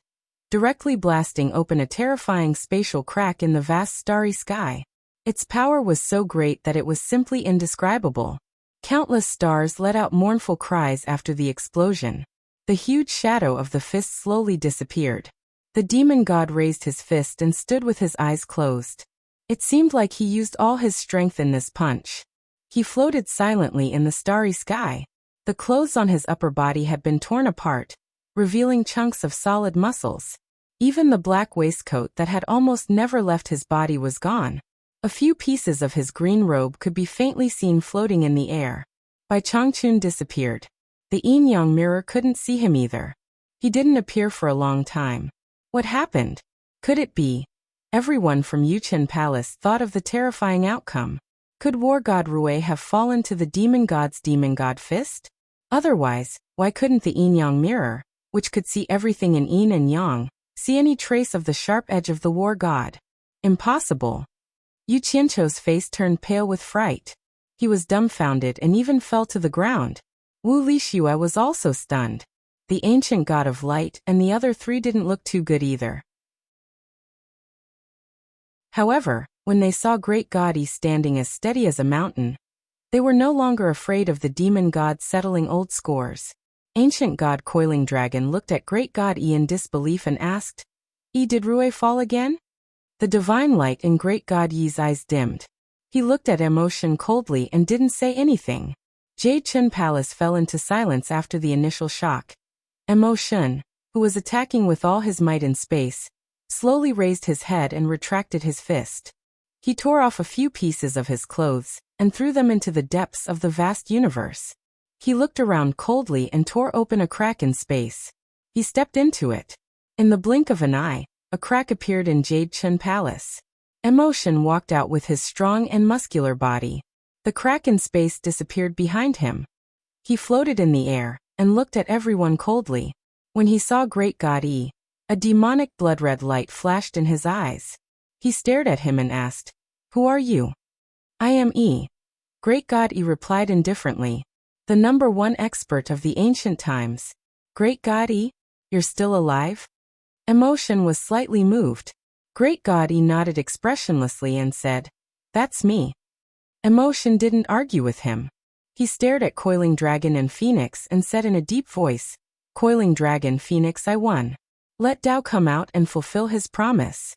directly blasting open a terrifying spatial crack in the vast starry sky. Its power was so great that it was simply indescribable. Countless stars let out mournful cries after the explosion. The huge shadow of the fist slowly disappeared. The demon god raised his fist and stood with his eyes closed. It seemed like he used all his strength in this punch. He floated silently in the starry sky. The clothes on his upper body had been torn apart, revealing chunks of solid muscles. Even the black waistcoat that had almost never left his body was gone. A few pieces of his green robe could be faintly seen floating in the air. Bai Changchun disappeared. The yin-yang mirror couldn't see him either. He didn't appear for a long time. What happened? Could it be? Everyone from Yuchen Palace thought of the terrifying outcome. Could war god Rui have fallen to the demon god's demon god fist? Otherwise, why couldn't the yin-yang mirror, which could see everything in yin and yang, see any trace of the sharp edge of the war god? Impossible. Yu Qianqiu's face turned pale with fright. He was dumbfounded and even fell to the ground. Wu Lixue was also stunned. The ancient god of light and the other three didn't look too good either. However, when they saw great god Yi standing as steady as a mountain, they were no longer afraid of the demon god settling old scores. Ancient god Coiling Dragon looked at great god Yi in disbelief and asked, Did Rui fall again? The divine light in great god Yi's eyes dimmed. He looked at Emotion coldly and didn't say anything. Jade Chun Palace fell into silence after the initial shock. Emotion, who was attacking with all his might in space, slowly raised his head and retracted his fist. He tore off a few pieces of his clothes and threw them into the depths of the vast universe. He looked around coldly and tore open a crack in space. He stepped into it. In the blink of an eye, a crack appeared in Jade Chun Palace. Emotion walked out with his strong and muscular body. The crack in space disappeared behind him. He floated in the air and looked at everyone coldly. When he saw great god Yi, a demonic blood-red light flashed in his eyes. He stared at him and asked, Who are you? I am Yi. Great god Yi replied indifferently. The #1 expert of the ancient times. Great god Yi, you're still alive? Emotion was slightly moved. Great god Yi nodded expressionlessly and said, That's me. Emotion didn't argue with him. He stared at Coiling Dragon and Phoenix and said in a deep voice, Coiling Dragon, Phoenix, I won. Let Dao come out and fulfill his promise.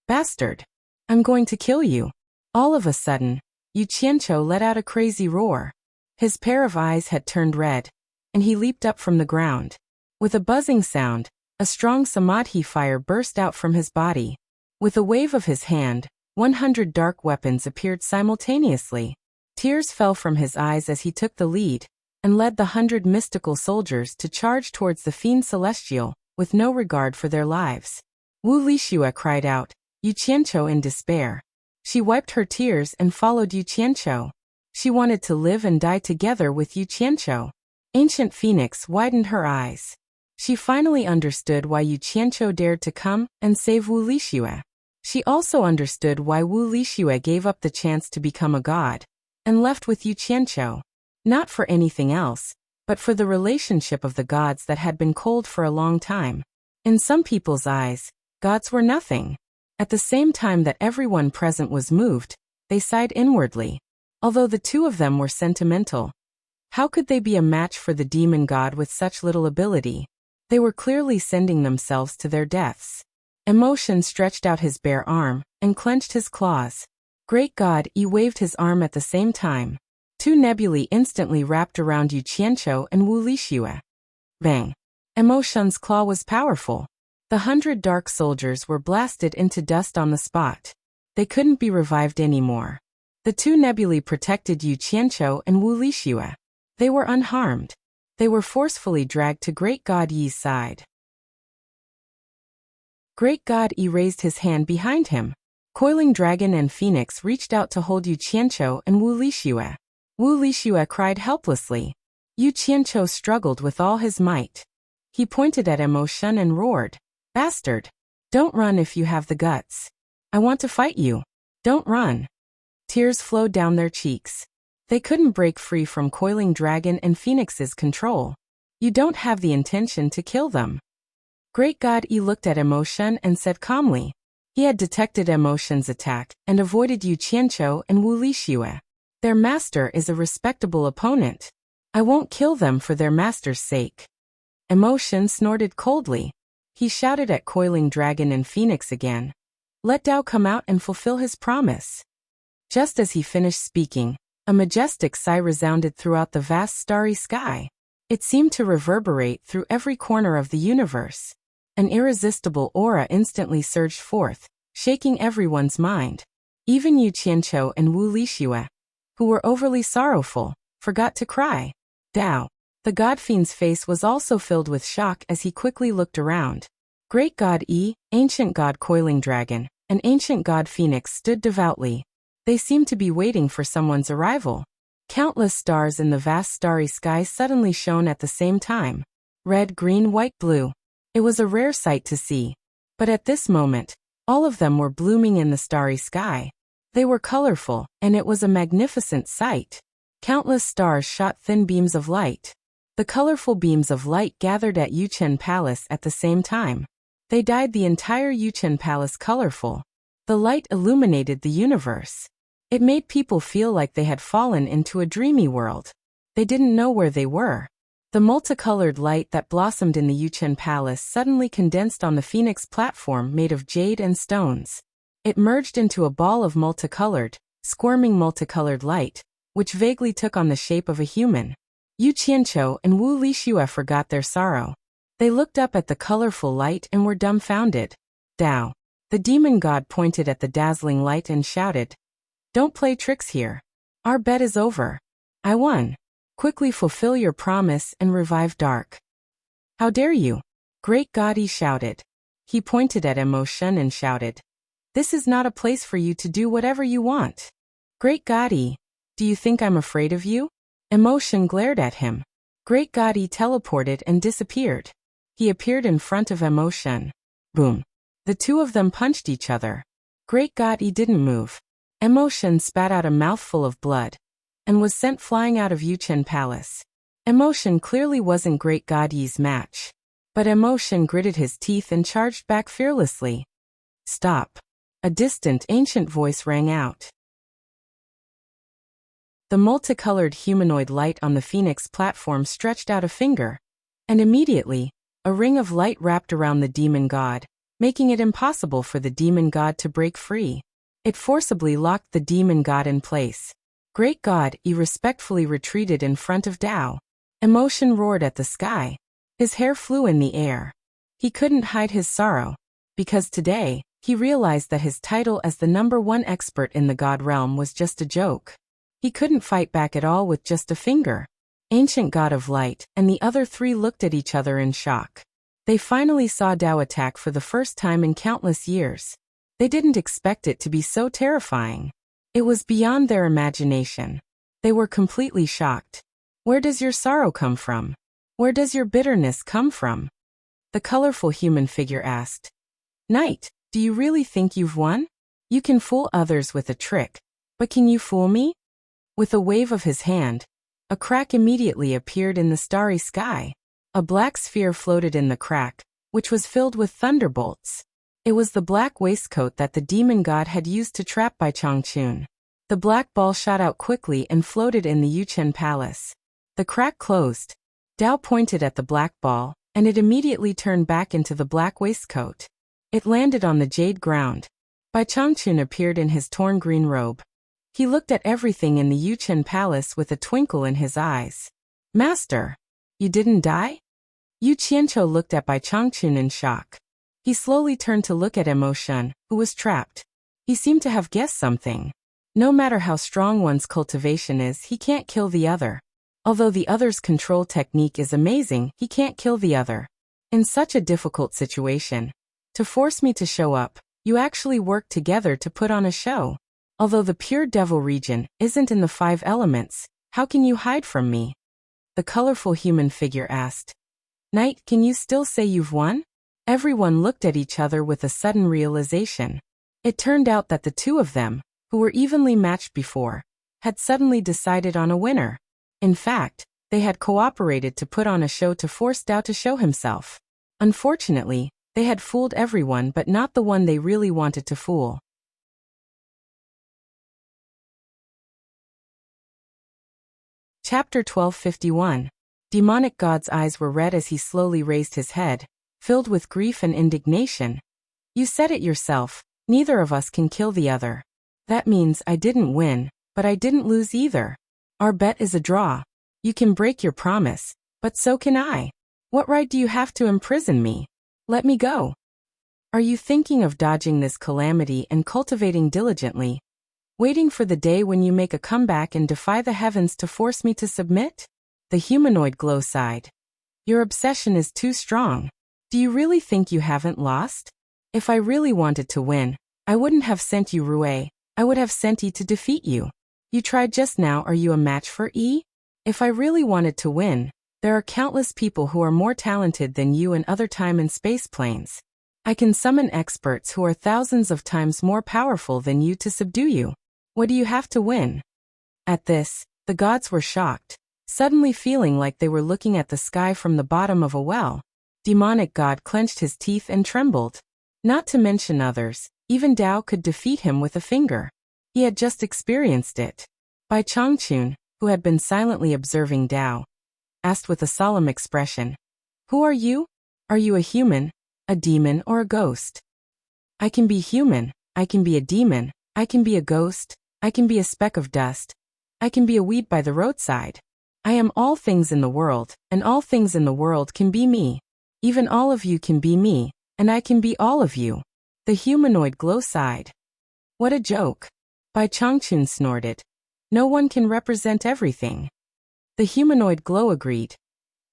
Bastard. I'm going to kill you. All of a sudden, Yu Qianqiu let out a crazy roar. His pair of eyes had turned red, and he leaped up from the ground. With a buzzing sound, a strong samadhi fire burst out from his body. With a wave of his hand, 100 dark weapons appeared simultaneously. Tears fell from his eyes as he took the lead, and led the 100 mystical soldiers to charge towards the fiend celestial, with no regard for their lives. Wu Lixue cried out, Yu Qianqiu in despair. She wiped her tears and followed Yu Qianqiu. She wanted to live and die together with Yu Qianqiu. Ancient Phoenix widened her eyes. She finally understood why Yu Qianqiu dared to come and save Wu Lixue. She also understood why Wu Lixue gave up the chance to become a god, and left with Yu Qianqiu. Not for anything else, but for the relationship of the gods that had been cold for a long time. In some people's eyes, gods were nothing. At the same time that everyone present was moved, they sighed inwardly. Although the two of them were sentimental, how could they be a match for the demon god with such little ability? They were clearly sending themselves to their deaths. Emotion stretched out his bare arm and clenched his claws. Great god Yi waved his arm at the same time. Two nebulae instantly wrapped around Yu Qianqiu and Wu Lixue. Bang! Emotion's claw was powerful. The 100 dark soldiers were blasted into dust on the spot. They couldn't be revived anymore. The two nebulae protected Yu Qianqiu and Wu Lixue. They were unharmed. They were forcefully dragged to Great God Yi's side. Great God Yi raised his hand behind him. Coiling Dragon and Phoenix reached out to hold Yu Qianqiu and Wu Lixue. Wu Lixue cried helplessly. Yu Qianqiu struggled with all his might. He pointed at Emotion and roared, "Bastard! Don't run if you have the guts. I want to fight you. Don't run." Tears flowed down their cheeks. They couldn't break free from Coiling Dragon and Phoenix's control. You don't have the intention to kill them. Great God Yi looked at Emotion and said calmly. He had detected Emotion's attack and avoided Yu Qianqiu and Wu Lixue. Their master is a respectable opponent. I won't kill them for their master's sake. Emotion snorted coldly. He shouted at Coiling Dragon and Phoenix again. Let Dao come out and fulfill his promise. Just as he finished speaking, a majestic sigh resounded throughout the vast starry sky. It seemed to reverberate through every corner of the universe. An irresistible aura instantly surged forth, shaking everyone's mind. Even Yu Qianqiu and Wu Lixue, who were overly sorrowful, forgot to cry. Dao. The God Fiend's face was also filled with shock as he quickly looked around. Great God Yi, Ancient God Coiling Dragon, and Ancient God Phoenix stood devoutly. They seemed to be waiting for someone's arrival. Countless stars in the vast starry sky suddenly shone at the same time. Red, green, white, blue. It was a rare sight to see. But at this moment, all of them were blooming in the starry sky. They were colorful, and it was a magnificent sight. Countless stars shot thin beams of light. The colorful beams of light gathered at Yuchen Palace at the same time. They dyed the entire Yuchen Palace colorful. The light illuminated the universe. It made people feel like they had fallen into a dreamy world. They didn't know where they were. The multicolored light that blossomed in the Yuchen Palace suddenly condensed on the Phoenix platform made of jade and stones. It merged into a ball of multicolored, squirming multicolored light, which vaguely took on the shape of a human. Yu Qianqiu and Wu Lixue forgot their sorrow. They looked up at the colorful light and were dumbfounded. Dao. The demon god pointed at the dazzling light and shouted, "Don't play tricks here. Our bet is over. I won. Quickly fulfill your promise and revive Dark." "How dare you?" Great God Yi shouted. He pointed at Emotion and shouted, "This is not a place for you to do whatever you want." "Great God Yi, do you think I'm afraid of you?" Emotion glared at him. Great God Yi teleported and disappeared. He appeared in front of Emotion. Boom. The two of them punched each other. Great God Yi didn't move. Emotion spat out a mouthful of blood and was sent flying out of Yuchen Palace. Emotion clearly wasn't Great God Yi's match. But Emotion gritted his teeth and charged back fearlessly. "Stop." A distant, ancient voice rang out. The multicolored humanoid light on the Phoenix platform stretched out a finger, and immediately, a ring of light wrapped around the demon god, making it impossible for the demon god to break free. It forcibly locked the demon god in place. Great God Yi respectfully retreated in front of Dao. Emotion roared at the sky. His hair flew in the air. He couldn't hide his sorrow, because today, he realized that his title as the #1 expert in the god realm was just a joke. He couldn't fight back at all with just a finger. Ancient God of Light and the other three looked at each other in shock. They finally saw Dao attack for the first time in countless years. They didn't expect it to be so terrifying. It was beyond their imagination. They were completely shocked. Where does your sorrow come from? Where does your bitterness come from? The colorful human figure asked. Knight, do you really think you've won? You can fool others with a trick, but can you fool me? With a wave of his hand, a crack immediately appeared in the starry sky. A black sphere floated in the crack, which was filled with thunderbolts. It was the black waistcoat that the demon god had used to trap Bai Changchun. The black ball shot out quickly and floated in the Yuchen Palace. The crack closed. Dao pointed at the black ball, and it immediately turned back into the black waistcoat. It landed on the jade ground. Bai Changchun appeared in his torn green robe. He looked at everything in the Yuchen Palace with a twinkle in his eyes. Master, you didn't die? Yu Qianqiu looked at Bai Changchun in shock. He slowly turned to look at Emotion, who was trapped. He seemed to have guessed something. No matter how strong one's cultivation is, he can't kill the other. Although the other's control technique is amazing, he can't kill the other. In such a difficult situation, to force me to show up, you actually worked together to put on a show. Although the pure devil region isn't in the 5 elements, how can you hide from me? The colorful human figure asked. Knight, can you still say you've won? Everyone looked at each other with a sudden realization. It turned out that the two of them, who were evenly matched before, had suddenly decided on a winner. In fact, they had cooperated to put on a show to force Dao to show himself. Unfortunately, they had fooled everyone but not the one they really wanted to fool. Chapter 1251. Demonic God's eyes were red as he slowly raised his head, filled with grief and indignation. You said it yourself, neither of us can kill the other. That means I didn't win, but I didn't lose either. Our bet is a draw. You can break your promise, but so can I. What right do you have to imprison me? Let me go. Are you thinking of dodging this calamity and cultivating diligently, waiting for the day when you make a comeback and defy the heavens to force me to submit? The humanoid glow sighed. Your obsession is too strong. Do you really think you haven't lost? If I really wanted to win, I wouldn't have sent you Rue, I would have sent E to defeat you. You tried just now. Are you a match for E? If I really wanted to win, there are countless people who are more talented than you in other time and space planes. I can summon experts who are thousands of times more powerful than you to subdue you. What do you have to win? At this, the gods were shocked, suddenly feeling like they were looking at the sky from the bottom of a well. Demonic God clenched his teeth and trembled. Not to mention others, even Tao could defeat him with a finger. He had just experienced it. Bai Changchun, who had been silently observing Tao, asked with a solemn expression, "Who are you? Are you a human, a demon, or a ghost?" "I can be human, I can be a demon, I can be a ghost, I can be a speck of dust, I can be a weed by the roadside. I am all things in the world, and all things in the world can be me. Even all of you can be me, and I can be all of you." The humanoid glow sighed. What a joke. Bai Changchun snorted. No one can represent everything. The humanoid glow agreed.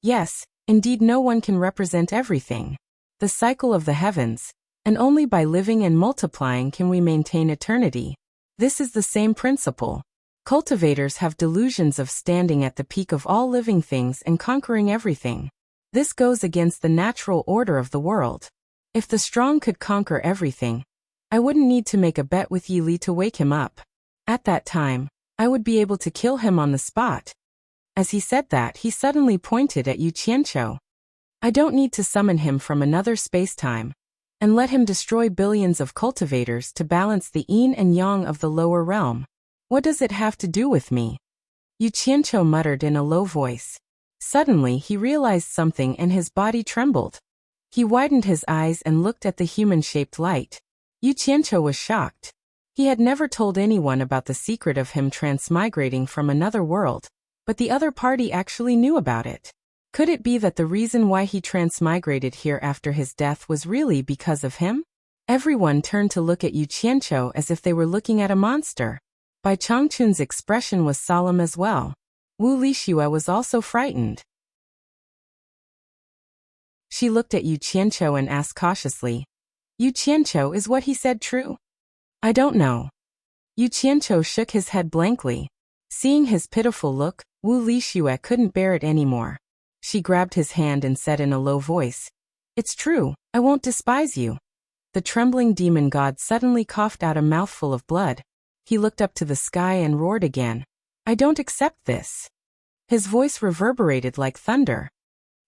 Yes, indeed no one can represent everything. The cycle of the heavens, and only by living and multiplying can we maintain eternity. This is the same principle. Cultivators have delusions of standing at the peak of all living things and conquering everything. This goes against the natural order of the world. If the strong could conquer everything, I wouldn't need to make a bet with Yi Li to wake him up. At that time, I would be able to kill him on the spot. As he said that, he suddenly pointed at Yu Qianqiu. I don't need to summon him from another space-time and let him destroy billions of cultivators to balance the yin and yang of the lower realm. What does it have to do with me? Yu Qianqiu muttered in a low voice. Suddenly he realized something and his body trembled. He widened his eyes and looked at the human-shaped light. Yu Qianqiu was shocked. He had never told anyone about the secret of him transmigrating from another world, but the other party actually knew about it. Could it be that the reason why he transmigrated here after his death was really because of him? Everyone turned to look at Yu Qianqiu as if they were looking at a monster. Bai Changchun's expression was solemn as well. Wu Lixue was also frightened. She looked at Yu Qianqiu and asked cautiously, "Yu Qianqiu, is what he said true?" "I don't know." Yu Qianqiu shook his head blankly. Seeing his pitiful look, Wu Lixue couldn't bear it anymore. She grabbed his hand and said in a low voice, "It's true, I won't despise you." The trembling demon god suddenly coughed out a mouthful of blood. He looked up to the sky and roared again, "I don't accept this." His voice reverberated like thunder.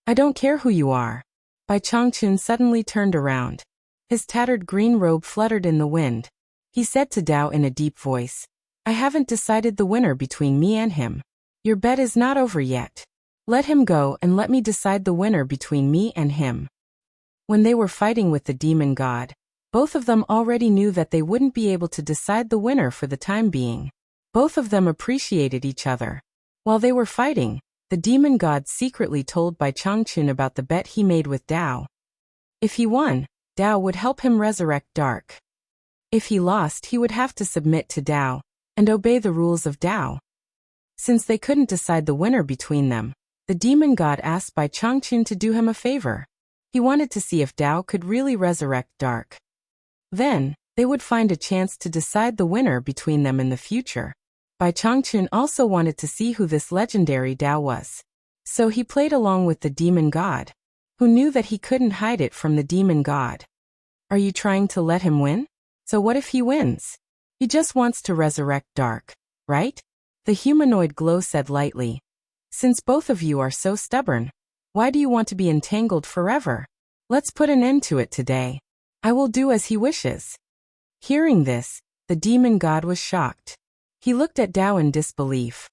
"I don't care who you are." Bai Changchun suddenly turned around. His tattered green robe fluttered in the wind. He said to Tao in a deep voice, "I haven't decided the winner between me and him. Your bet is not over yet. Let him go and let me decide the winner between me and him." When they were fighting with the demon god, both of them already knew that they wouldn't be able to decide the winner for the time being. Both of them appreciated each other. While they were fighting, the demon god secretly told Bai Changchun about the bet he made with Tao. If he won, Tao would help him resurrect Dark. If he lost, he would have to submit to Tao and obey the rules of Tao. Since they couldn't decide the winner between them, the demon god asked Bai Changchun to do him a favor. He wanted to see if Tao could really resurrect Dark. Then, they would find a chance to decide the winner between them in the future. Bai Changchun also wanted to see who this legendary Tao was. So he played along with the demon god, who knew that he couldn't hide it from the demon god. Are you trying to let him win? So what if he wins? He just wants to resurrect Dark, right? The humanoid glow said lightly. Since both of you are so stubborn, why do you want to be entangled forever? Let's put an end to it today. I will do as he wishes." Hearing this, the demon god was shocked. He looked at Dao in disbelief.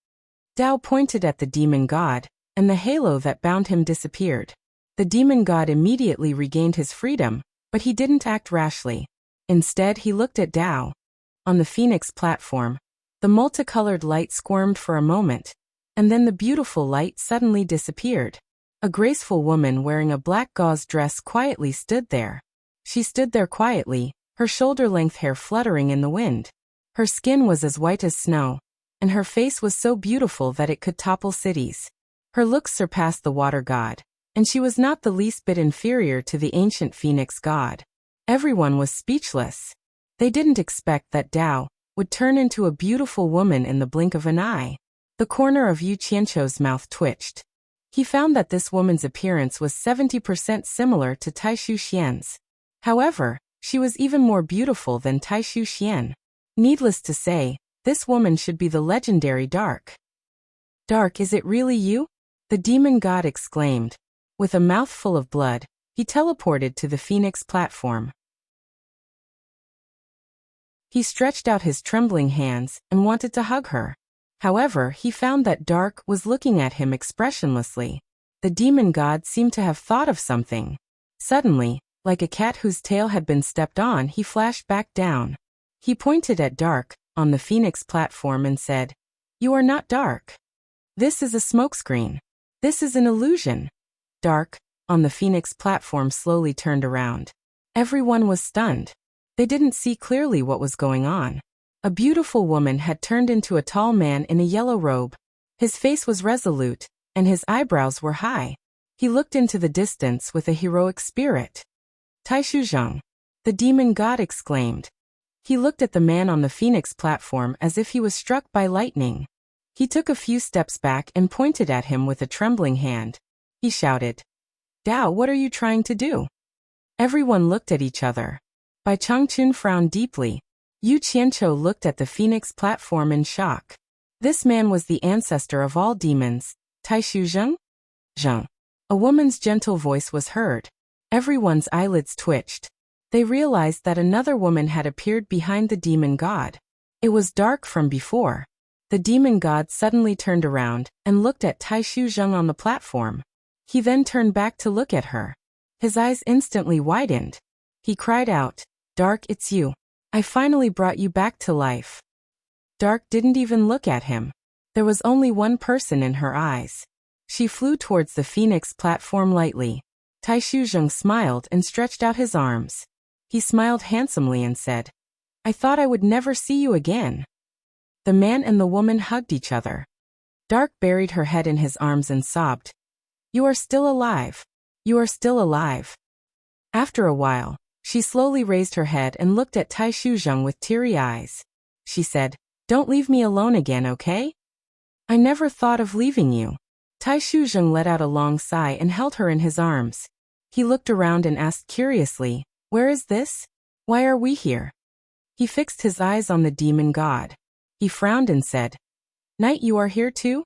Dao pointed at the demon god, and the halo that bound him disappeared. The demon god immediately regained his freedom, but he didn't act rashly. Instead, he looked at Dao. On the Phoenix platform, the multicolored light squirmed for a moment, and then the beautiful light suddenly disappeared. A graceful woman wearing a black gauze dress quietly stood there. She stood there quietly, her shoulder-length hair fluttering in the wind. Her skin was as white as snow, and her face was so beautiful that it could topple cities. Her looks surpassed the water god, and she was not the least bit inferior to the ancient Phoenix god. Everyone was speechless. They didn't expect that Dao would turn into a beautiful woman in the blink of an eye. The corner of Yu Qianqiu's mouth twitched. He found that this woman's appearance was 70% similar to Taishu Xian's. However, she was even more beautiful than Taishu Xian. Needless to say, this woman should be the legendary Dark. "Dark, is it really you?" the demon god exclaimed. With a mouthful of blood, he teleported to the Phoenix platform. He stretched out his trembling hands and wanted to hug her. However, he found that Dark was looking at him expressionlessly. The demon god seemed to have thought of something. Suddenly, like a cat whose tail had been stepped on, he flashed back down. He pointed at Dark on the Phoenix platform and said, "You are not Dark. This is a smokescreen. This is an illusion." Dark on the Phoenix platform slowly turned around. Everyone was stunned. They didn't see clearly what was going on. A beautiful woman had turned into a tall man in a yellow robe. His face was resolute, and his eyebrows were high. He looked into the distance with a heroic spirit. "Taishu Zheng," the demon god exclaimed. He looked at the man on the Phoenix platform as if he was struck by lightning. He took a few steps back and pointed at him with a trembling hand. He shouted, "Dao, what are you trying to do?" Everyone looked at each other. Bai Changchun frowned deeply. Yu Qianqiu looked at the Phoenix platform in shock. This man was the ancestor of all demons, Taishu Zheng? Zheng. A woman's gentle voice was heard. Everyone's eyelids twitched. They realized that another woman had appeared behind the demon god. It was Dark from before. The demon god suddenly turned around and looked at Taishu Zheng on the platform. He then turned back to look at her. His eyes instantly widened. He cried out, "Dark, it's you. I finally brought you back to life." Dark didn't even look at him. There was only one person in her eyes. She flew towards the Phoenix platform lightly. Taishu Zheng smiled and stretched out his arms. He smiled handsomely and said, "I thought I would never see you again." The man and the woman hugged each other. Dark buried her head in his arms and sobbed, "You are still alive. You are still alive." After a while, she slowly raised her head and looked at Taishu Zheng with teary eyes. She said, "Don't leave me alone again, okay? I never thought of leaving you." Taishu Zheng let out a long sigh and held her in his arms. He looked around and asked curiously, "Where is this? Why are we here?" He fixed his eyes on the demon god. He frowned and said, "Knight, you are here too?"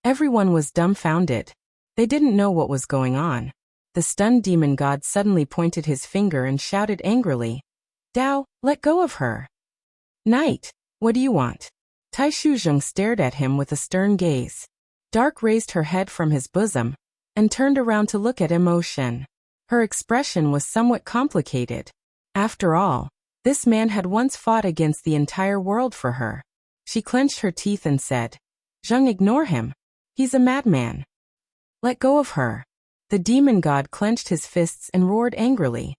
Everyone was dumbfounded. They didn't know what was going on. The stunned demon god suddenly pointed his finger and shouted angrily, "Dao, let go of her." "Knight, what do you want?" Taishu Zheng stared at him with a stern gaze. Dark raised her head from his bosom and turned around to look at emotion. Her expression was somewhat complicated. After all, this man had once fought against the entire world for her. She clenched her teeth and said, "Zheng, ignore him. He's a madman. Let go of her." The demon god clenched his fists and roared angrily.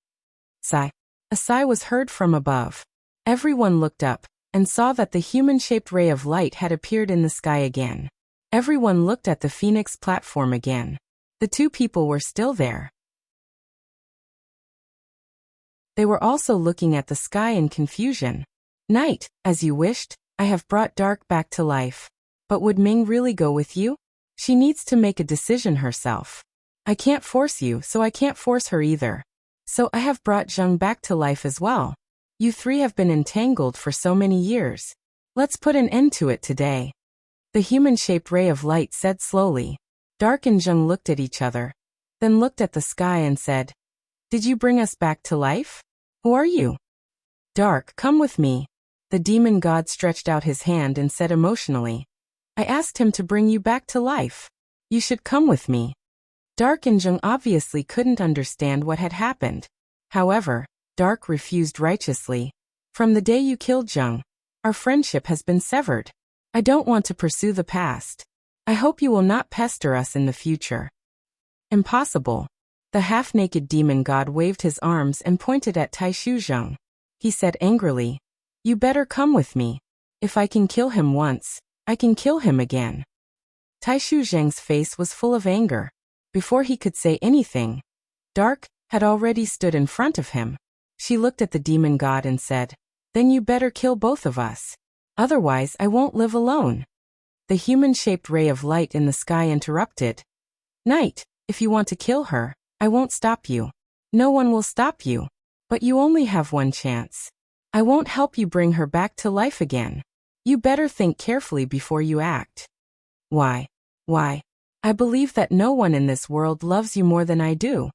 Sigh. A sigh was heard from above. Everyone looked up and saw that the human-shaped ray of light had appeared in the sky again. Everyone looked at the Phoenix platform again. The two people were still there. They were also looking at the sky in confusion. "Knight, as you wished, I have brought Dark back to life. But would Ming really go with you? She needs to make a decision herself. I can't force you, so I can't force her either. So I have brought Zheng back to life as well. You three have been entangled for so many years. Let's put an end to it today." The human-shaped ray of light said slowly. Dark and Zheng looked at each other, then looked at the sky and said, Did you bring us back to life? Who are you? Dark, come with me. The demon god stretched out his hand and said emotionally, I asked him to bring you back to life. You should come with me. Dark and Zheng obviously couldn't understand what had happened. However, Dark refused righteously. From the day you killed Zheng, our friendship has been severed. I don't want to pursue the past. I hope you will not pester us in the future. Impossible. The half-naked demon god waved his arms and pointed at Taishu Zheng. He said angrily, You better come with me. If I can kill him once, I can kill him again. Taishu Zheng's face was full of anger. Before he could say anything, Dark had already stood in front of him. She looked at the demon god and said, Then you better kill both of us. Otherwise I won't live alone. The human-shaped ray of light in the sky interrupted. Night, if you want to kill her, I won't stop you. No one will stop you. But you only have one chance. I won't help you bring her back to life again. You better think carefully before you act. Why? I believe that no one in this world loves you more than I do.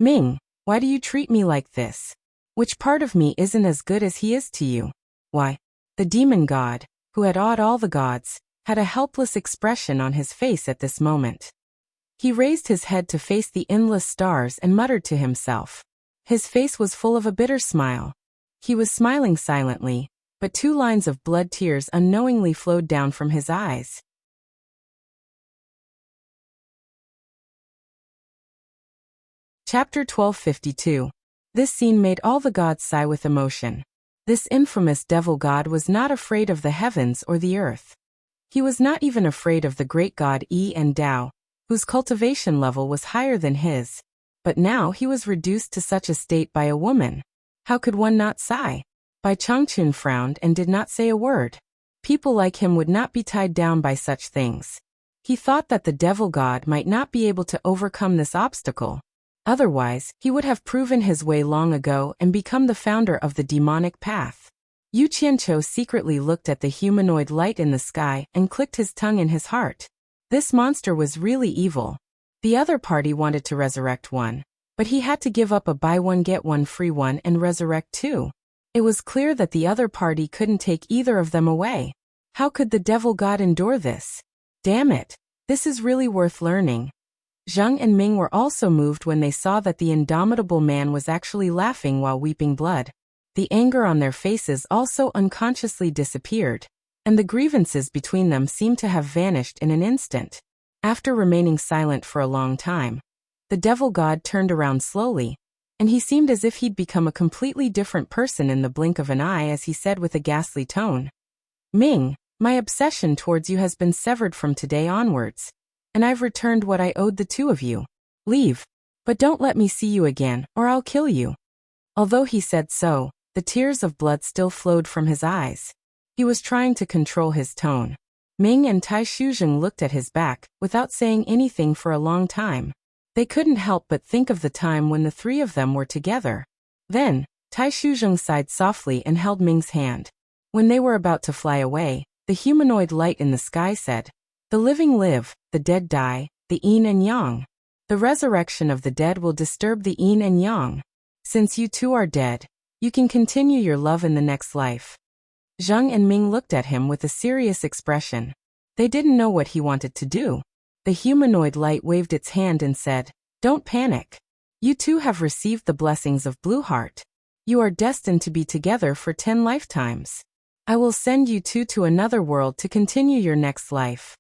Ming, why do you treat me like this? Which part of me isn't as good as he is to you? Why? The demon god, who had awed all the gods, had a helpless expression on his face at this moment. He raised his head to face the endless stars and muttered to himself. His face was full of a bitter smile. He was smiling silently, but 2 lines of blood tears unknowingly flowed down from his eyes. Chapter 1252. This scene made all the gods sigh with emotion. This infamous devil god was not afraid of the heavens or the earth. He was not even afraid of the great god Yi and Dao, whose cultivation level was higher than his. But now he was reduced to such a state by a woman. How could one not sigh? Bai Changchun frowned and did not say a word. People like him would not be tied down by such things. He thought that the devil god might not be able to overcome this obstacle. Otherwise, he would have proven his way long ago and become the founder of the demonic path. Yu Qianqiu secretly looked at the humanoid light in the sky and clicked his tongue in his heart. This monster was really evil. The other party wanted to resurrect one, but he had to give up a buy one get one free one and resurrect 2. It was clear that the other party couldn't take either of them away. How could the devil god endure this? Damn it, this is really worth learning. Zheng and Ming were also moved when they saw that the indomitable man was actually laughing while weeping blood. The anger on their faces also unconsciously disappeared, and the grievances between them seemed to have vanished in an instant. After remaining silent for a long time, the devil god turned around slowly, and he seemed as if he'd become a completely different person in the blink of an eye as he said with a ghastly tone, Ming, my obsession towards you has been severed from today onwards, and I've returned what I owed the 2 of you. Leave, but don't let me see you again, or I'll kill you. Although he said so, the tears of blood still flowed from his eyes. He was trying to control his tone. Ming and Taishu Zheng looked at his back, without saying anything for a long time. They couldn't help but think of the time when the 3 of them were together. Then, Taishu Zheng sighed softly and held Ming's hand. When they were about to fly away, the humanoid light in the sky said, The living live, the dead die, the yin and yang. The resurrection of the dead will disturb the yin and yang. Since you 2 are dead, you can continue your love in the next life. Zheng and Ming looked at him with a serious expression. They didn't know what he wanted to do. The humanoid light waved its hand and said, Don't panic. You 2 have received the blessings of Blue Heart. You are destined to be together for 10 lifetimes. I will send you 2 to another world to continue your next life.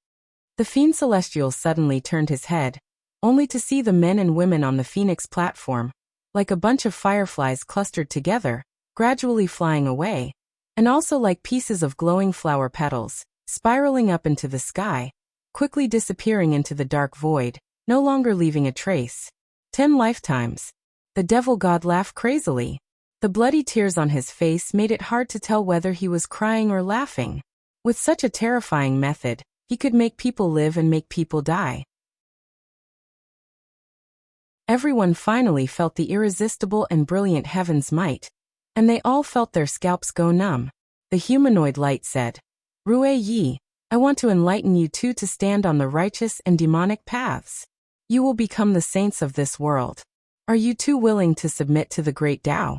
The Fiend Celestial suddenly turned his head, only to see the men and women on the Phoenix platform, like a bunch of fireflies clustered together, gradually flying away, and also like pieces of glowing flower petals, spiraling up into the sky, quickly disappearing into the dark void, no longer leaving a trace. 10 lifetimes. The devil god laughed crazily. The bloody tears on his face made it hard to tell whether he was crying or laughing. With such a terrifying method, he could make people live and make people die. Everyone finally felt the irresistible and brilliant heaven's might, and they all felt their scalps go numb. The humanoid light said, Rue Yi, I want to enlighten you 2 to stand on the righteous and demonic paths. You will become the saints of this world. Are you too willing to submit to the great Tao?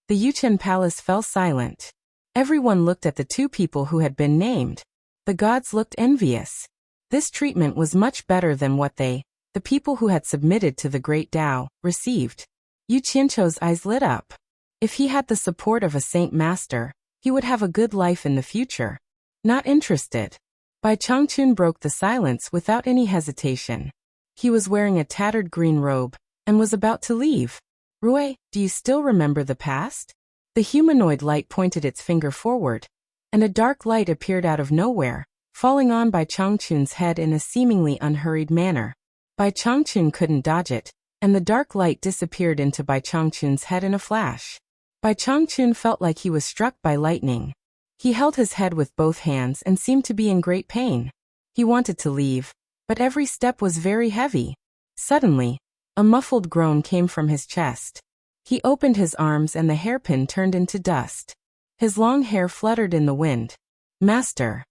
The Yuchen palace fell silent. Everyone looked at the two people who had been named. The gods looked envious. This treatment was much better than what they, the people who had submitted to the great Tao, received. Yu Qianqiu's eyes lit up. If he had the support of a saint master, he would have a good life in the future. Not interested. Bai Changchun broke the silence without any hesitation. He was wearing a tattered green robe, and was about to leave. Rui, do you still remember the past? The humanoid light pointed its finger forward, and a dark light appeared out of nowhere, falling on Bai Changchun's head in a seemingly unhurried manner. Bai Changchun couldn't dodge it, and the dark light disappeared into Bai Changchun's head in a flash. Bai Changchun felt like he was struck by lightning. He held his head with both hands and seemed to be in great pain. He wanted to leave, but every step was very heavy. Suddenly, a muffled groan came from his chest. He opened his arms and the hairpin turned into dust. His long hair fluttered in the wind. Master!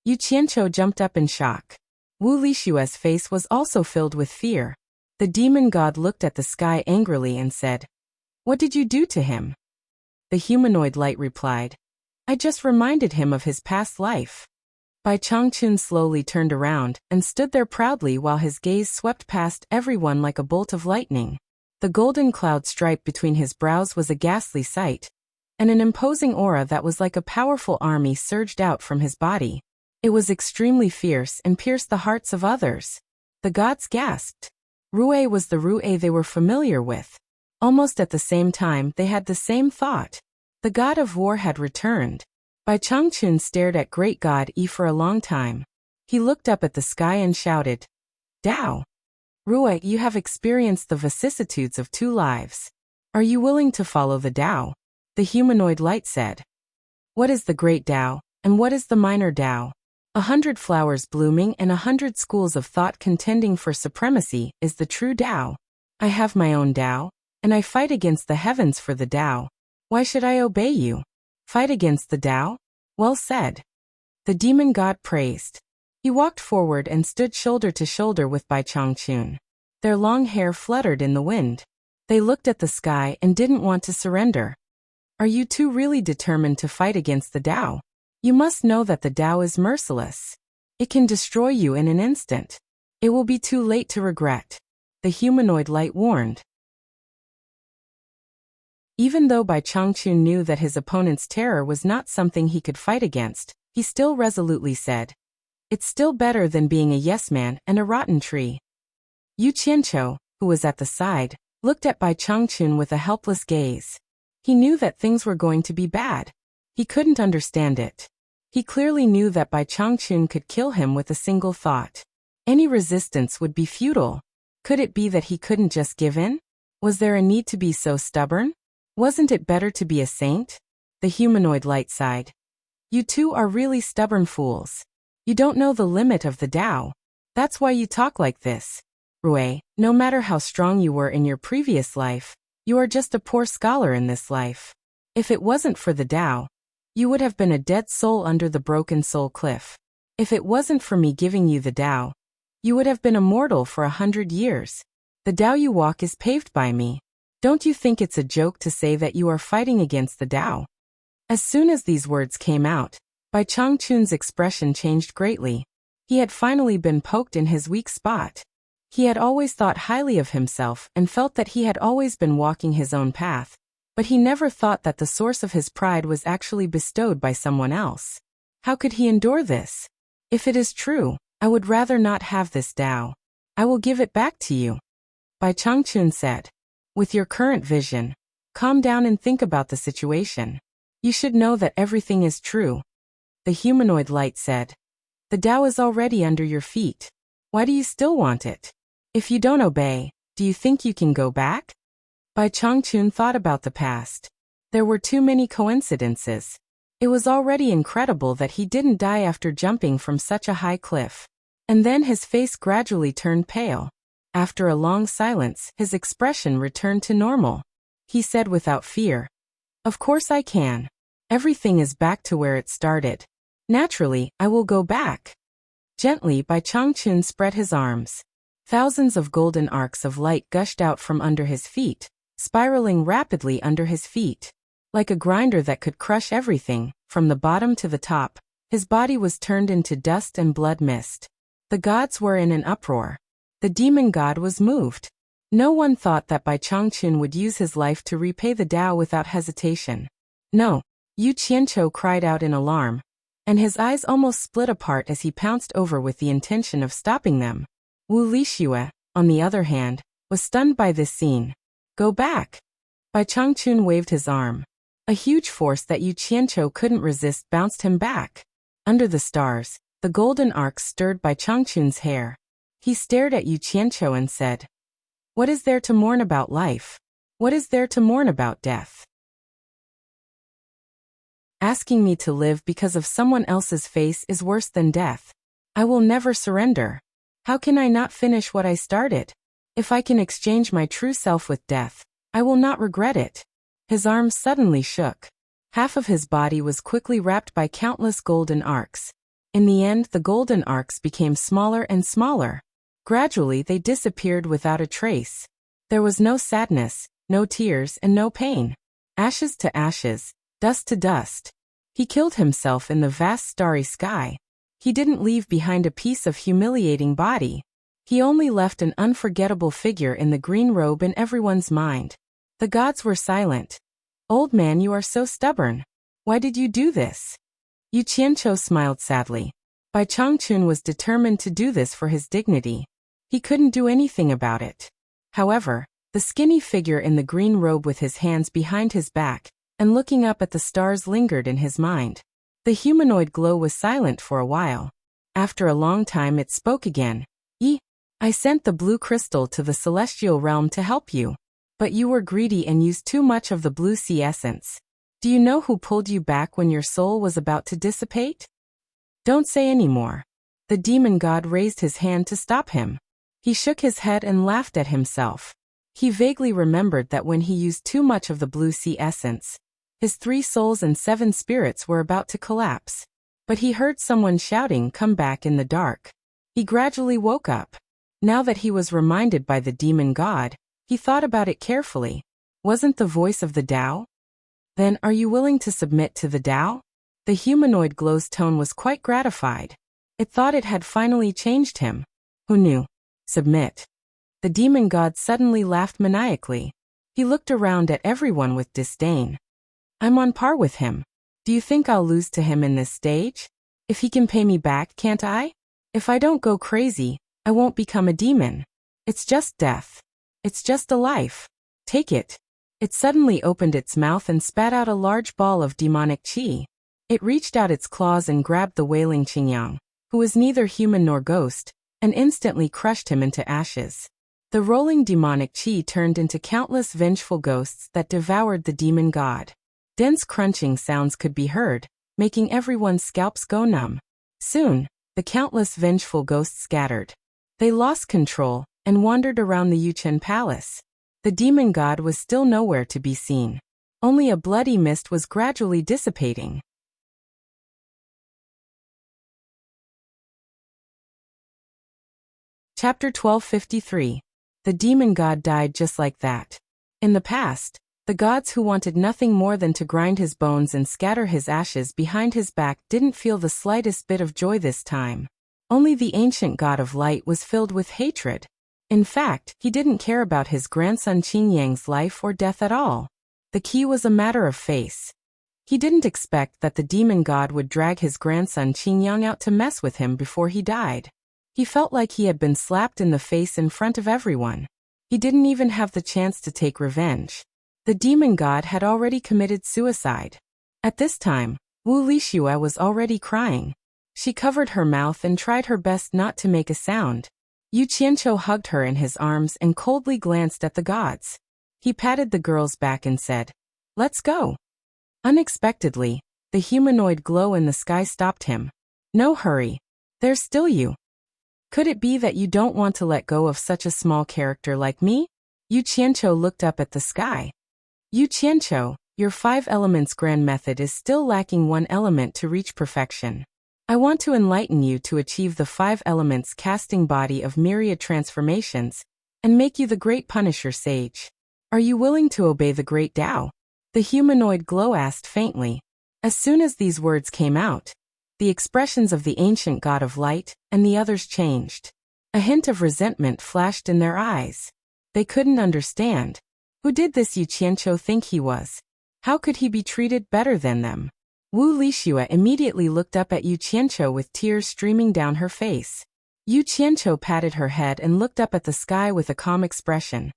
Yu Qianqiu jumped up in shock. Wu Lishue's face was also filled with fear. The demon god looked at the sky angrily and said, "What did you do to him?" The humanoid light replied, "I just reminded him of his past life." Bai Changchun slowly turned around and stood there proudly while his gaze swept past everyone like a bolt of lightning. The golden cloud stripe between his brows was a ghastly sight, and an imposing aura that was like a powerful army surged out from his body. It was extremely fierce and pierced the hearts of others. The gods gasped. Rui was the Rui they were familiar with. Almost at the same time they had the same thought. The god of war had returned. Bai Changchun stared at great god Yi for a long time. He looked up at the sky and shouted, "Tao! Rui, you have experienced the vicissitudes of two lives. Are you willing to follow the Tao?" The humanoid light said. "What is the great Tao, and what is the minor Tao? 100 flowers blooming and 100 schools of thought contending for supremacy is the true Tao. I have my own Tao, and I fight against the heavens for the Tao. Why should I obey you? Fight against the Tao? Well said." The demon god praised. He walked forward and stood shoulder to shoulder with Bai Changchun. Their long hair fluttered in the wind. They looked at the sky and didn't want to surrender. "Are you two really determined to fight against the Tao? You must know that the Tao is merciless. It can destroy you in an instant. It will be too late to regret," the humanoid light warned. Even though Bai Changchun knew that his opponent's terror was not something he could fight against, he still resolutely said, "It's still better than being a yes-man and a rotten tree." Yu Qianqiu, who was at the side, looked at Bai Changchun with a helpless gaze. He knew that things were going to be bad. He couldn't understand it. He clearly knew that Bai Changchun could kill him with a single thought. Any resistance would be futile. Could it be that he couldn't just give in? Was there a need to be so stubborn? Wasn't it better to be a saint? The humanoid light sighed. "You two are really stubborn fools. You don't know the limit of the Tao. That's why you talk like this. Rui, no matter how strong you were in your previous life, you are just a poor scholar in this life. If it wasn't for the Tao, you would have been a dead soul under the broken soul cliff. If it wasn't for me giving you the Tao, you would have been immortal for 100 years. The Tao you walk is paved by me. Don't you think it's a joke to say that you are fighting against the Tao?" As soon as these words came out, Bai Changchun's expression changed greatly. He had finally been poked in his weak spot. He had always thought highly of himself and felt that he had always been walking his own path, but he never thought that the source of his pride was actually bestowed by someone else. How could he endure this? "If it is true, I would rather not have this Tao. I will give it back to you," Bai Changchun said. "With your current vision, calm down and think about the situation. You should know that everything is true." The humanoid light said, "The Tao is already under your feet. Why do you still want it? If you don't obey, do you think you can go back?" Bai Changchun thought about the past. There were too many coincidences. It was already incredible that he didn't die after jumping from such a high cliff. And then his face gradually turned pale. After a long silence, his expression returned to normal. He said without fear, "Of course I can. Everything is back to where it started. Naturally, I will go back." Gently, Bai Changchun spread his arms. Thousands of golden arcs of light gushed out from under his feet, spiraling rapidly under his feet. Like a grinder that could crush everything, from the bottom to the top, his body was turned into dust and blood mist. The gods were in an uproar. The demon god was moved. No one thought that Bai Changchun would use his life to repay the Tao without hesitation. No, Yu Qianqiu cried out in alarm, and his eyes almost split apart as he pounced over with the intention of stopping them. Wu Lixue, on the other hand, was stunned by this scene. Go back! Bai Changchun waved his arm. A huge force that Yu Qianqiu couldn't resist bounced him back. Under the stars, the golden arcs stirred Bai Changchun's hair. He stared at Yu Qianqiu and said, "What is there to mourn about life? What is there to mourn about death? Asking me to live because of someone else's face is worse than death. I will never surrender. How can I not finish what I started? If I can exchange my true self with death, I will not regret it." His arms suddenly shook. Half of his body was quickly wrapped by countless golden arcs. In the end, the golden arcs became smaller and smaller. Gradually, they disappeared without a trace. There was no sadness, no tears, and no pain. Ashes to ashes, dust to dust. He killed himself in the vast starry sky. He didn't leave behind a piece of humiliating body. He only left an unforgettable figure in the green robe in everyone's mind. The gods were silent. "Old man, you are so stubborn. Why did you do this?" Yu Qianqiu smiled sadly. Bai Changchun was determined to do this for his dignity. He couldn't do anything about it. However, the skinny figure in the green robe with his hands behind his back and looking up at the stars lingered in his mind. The humanoid glow was silent for a while. After a long time it spoke again. I sent the blue crystal to the celestial realm to help you. But you were greedy and used too much of the blue sea essence. Do you know who pulled you back when your soul was about to dissipate? Don't say any more." The demon god raised his hand to stop him. He shook his head and laughed at himself. He vaguely remembered that when he used too much of the blue sea essence, his 3 souls and 7 spirits were about to collapse. But he heard someone shouting, "Come back," in the dark. He gradually woke up. Now that he was reminded by the demon god, he thought about it carefully. Wasn't the voice of the Tao? Then, are you willing to submit to the Tao? The humanoid glow's tone was quite gratified. It thought it had finally changed him. Who knew? Submit. The demon god suddenly laughed maniacally. He looked around at everyone with disdain. I'm on par with him. Do you think I'll lose to him in this stage? If he can pay me back, can't I? If I don't go crazy, I won't become a demon. It's just death. It's just a life. Take it. It suddenly opened its mouth and spat out a large ball of demonic qi. It reached out its claws and grabbed the wailing Qingyang, who was neither human nor ghost, and instantly crushed him into ashes. The rolling demonic qi turned into countless vengeful ghosts that devoured the demon god. Dense crunching sounds could be heard, making everyone's scalps go numb. Soon, the countless vengeful ghosts scattered. They lost control and wandered around the Yuchen palace. The demon god was still nowhere to be seen. Only a bloody mist was gradually dissipating. Chapter 1253. The demon god died just like that. In the past, the gods who wanted nothing more than to grind his bones and scatter his ashes behind his back didn't feel the slightest bit of joy this time. Only the ancient god of light was filled with hatred. In fact, he didn't care about his grandson Qingyang's life or death at all. The key was a matter of face. He didn't expect that the demon god would drag his grandson Qingyang out to mess with him before he died. He felt like he had been slapped in the face in front of everyone. He didn't even have the chance to take revenge. The demon god had already committed suicide. At this time, Wu Lixue was already crying. She covered her mouth and tried her best not to make a sound. Yu Qianqiu hugged her in his arms and coldly glanced at the gods. He patted the girl's back and said, "Let's go." Unexpectedly, the humanoid glow in the sky stopped him. "No hurry. There's still you. Could it be that you don't want to let go of such a small character like me?" Yu Qianqiu looked up at the sky. "Yu Qianqiu, your 5 elements grand method is still lacking one element to reach perfection. I want to enlighten you to achieve the 5 elements casting body of myriad transformations, and make you the great Punisher sage. Are you willing to obey the great Tao? The humanoid glow asked faintly. As soon as these words came out, the expressions of the ancient god of light and the others changed. A hint of resentment flashed in their eyes. They couldn't understand. Who did this Yu Qianqiu think he was? How could he be treated better than them? Wu Lixue immediately looked up at Yu Qianqiu with tears streaming down her face. Yu Qianqiu patted her head and looked up at the sky with a calm expression.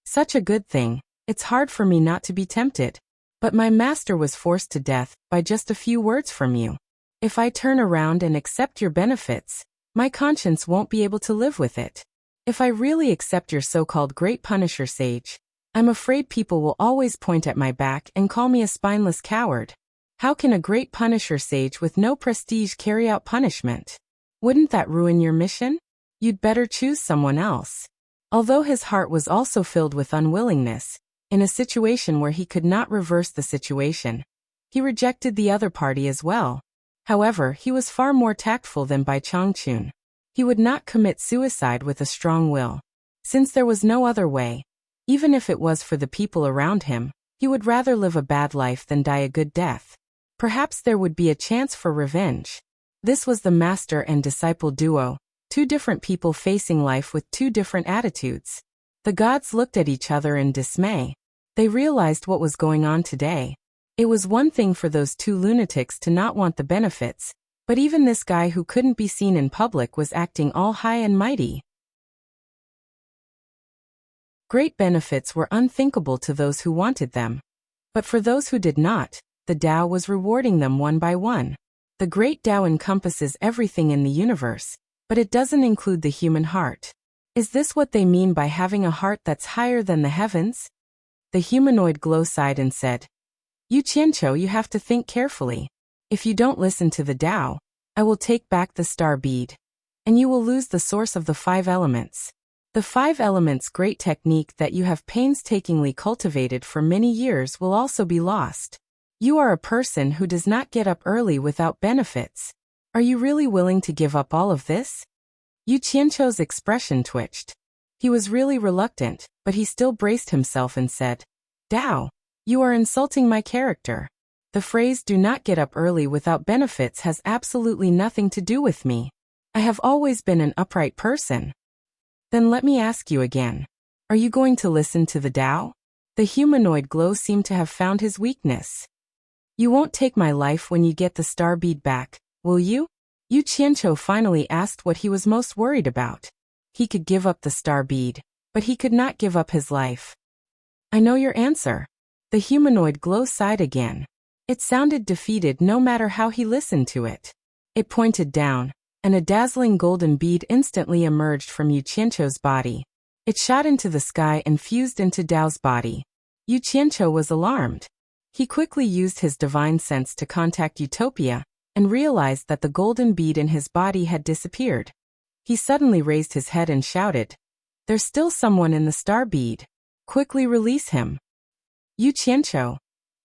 Such a good thing. It's hard for me not to be tempted. But my master was forced to death by just a few words from you. If I turn around and accept your benefits, my conscience won't be able to live with it. If I really accept your so-called great Punisher sage, I'm afraid people will always point at my back and call me a spineless coward. How can a great Punisher sage with no prestige carry out punishment? Wouldn't that ruin your mission? You'd better choose someone else. Although his heart was also filled with unwillingness, in a situation where he could not reverse the situation, he rejected the other party as well. However, he was far more tactful than Bai Changchun. He would not commit suicide with a strong will. Since there was no other way, even if it was for the people around him, he would rather live a bad life than die a good death. Perhaps there would be a chance for revenge. This was the master and disciple duo, 2 different people facing life with 2 different attitudes. The gods looked at each other in dismay. They realized what was going on today. It was one thing for those 2 lunatics to not want the benefits, but even this guy who couldn't be seen in public was acting all high and mighty. Great benefits were unthinkable to those who wanted them. But for those who did not, the Tao was rewarding them one by one. The great Tao encompasses everything in the universe, but it doesn't include the human heart. Is this what they mean by having a heart that's higher than the heavens? The humanoid glow sighed and said, Yu Qianqiu, you have to think carefully. If you don't listen to the Tao, I will take back the star bead. And you will lose the source of the 5 elements. The 5 elements great technique that you have painstakingly cultivated for many years will also be lost. You are a person who does not get up early without benefits. Are you really willing to give up all of this? Yu Qianqiu's expression twitched. He was really reluctant, but he still braced himself and said, Tao, you are insulting my character. The phrase do not get up early without benefits has absolutely nothing to do with me. I have always been an upright person. Then let me ask you again. Are you going to listen to the Tao? The humanoid glow seemed to have found his weakness. You won't take my life when you get the star bead back, will you? Yu Qianqiu finally asked what he was most worried about. He could give up the star bead, but he could not give up his life. I know your answer. The humanoid glow sighed again. It sounded defeated no matter how he listened to it. It pointed down, and a dazzling golden bead instantly emerged from Yu Qianqiu's body. It shot into the sky and fused into Dao's body. Yu Qianqiu was alarmed. He quickly used his divine sense to contact Utopia, and realized that the golden bead in his body had disappeared. He suddenly raised his head and shouted, There's still someone in the star bead. Quickly release him. Yu Qianqiu.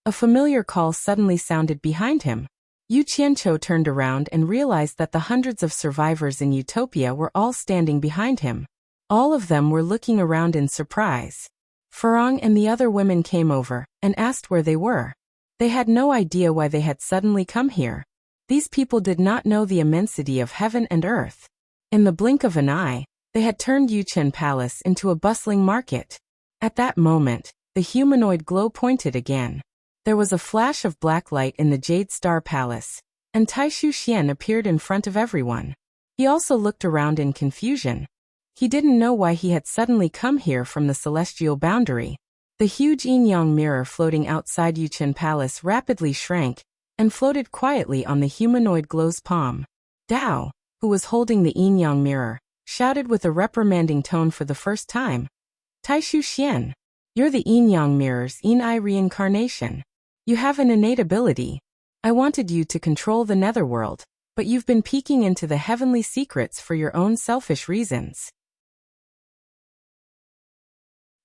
A familiar call suddenly sounded behind him. Yu Qianqiu turned around and realized that the hundreds of survivors in Utopia were all standing behind him. All of them were looking around in surprise. Farang and the other women came over and asked where they were. They had no idea why they had suddenly come here. These people did not know the immensity of heaven and earth. In the blink of an eye, they had turned Yuchen Palace into a bustling market. At that moment, the humanoid glow pointed again. There was a flash of black light in the Jade Star Palace, and Taishu Xian appeared in front of everyone. He also looked around in confusion. He didn't know why he had suddenly come here from the celestial boundary. The huge yin-yang mirror floating outside Yuchen Palace rapidly shrank and floated quietly on the humanoid glow's palm. Dao, who was holding the yin-yang mirror, shouted with a reprimanding tone for the first time. Taishu Xian, you're the yin-yang mirror's yin-I reincarnation. You have an innate ability. I wanted you to control the netherworld, but you've been peeking into the heavenly secrets for your own selfish reasons.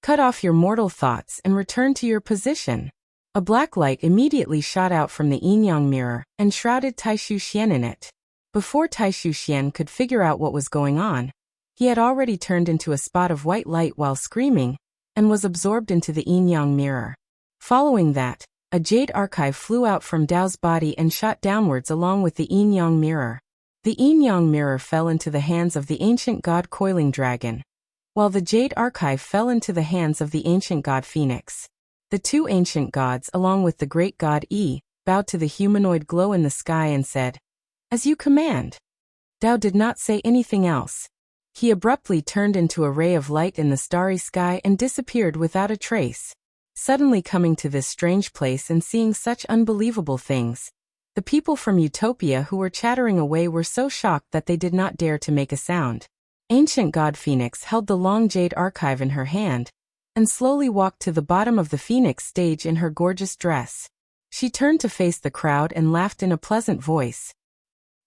Cut off your mortal thoughts and return to your position. A black light immediately shot out from the yin-yang mirror and shrouded Taishu Xian in it. Before Taishu Xian could figure out what was going on, he had already turned into a spot of white light while screaming, and was absorbed into the yin-yang mirror. Following that, a jade archive flew out from Dao's body and shot downwards along with the yin-yang mirror. The yin-yang mirror fell into the hands of the ancient god Coiling Dragon, while the jade archive fell into the hands of the ancient god Phoenix. The two ancient gods, along with the great god Yi, bowed to the humanoid glow in the sky and said, "As you command." Dao did not say anything else. He abruptly turned into a ray of light in the starry sky and disappeared without a trace. Suddenly coming to this strange place and seeing such unbelievable things, the people from Utopia who were chattering away were so shocked that they did not dare to make a sound. Ancient god Phoenix held the long jade archive in her hand, and slowly walked to the bottom of the Phoenix stage in her gorgeous dress. She turned to face the crowd and laughed in a pleasant voice.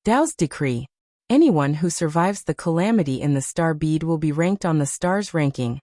Dao's decree. Anyone who survives the calamity in the star bead will be ranked on the star's ranking,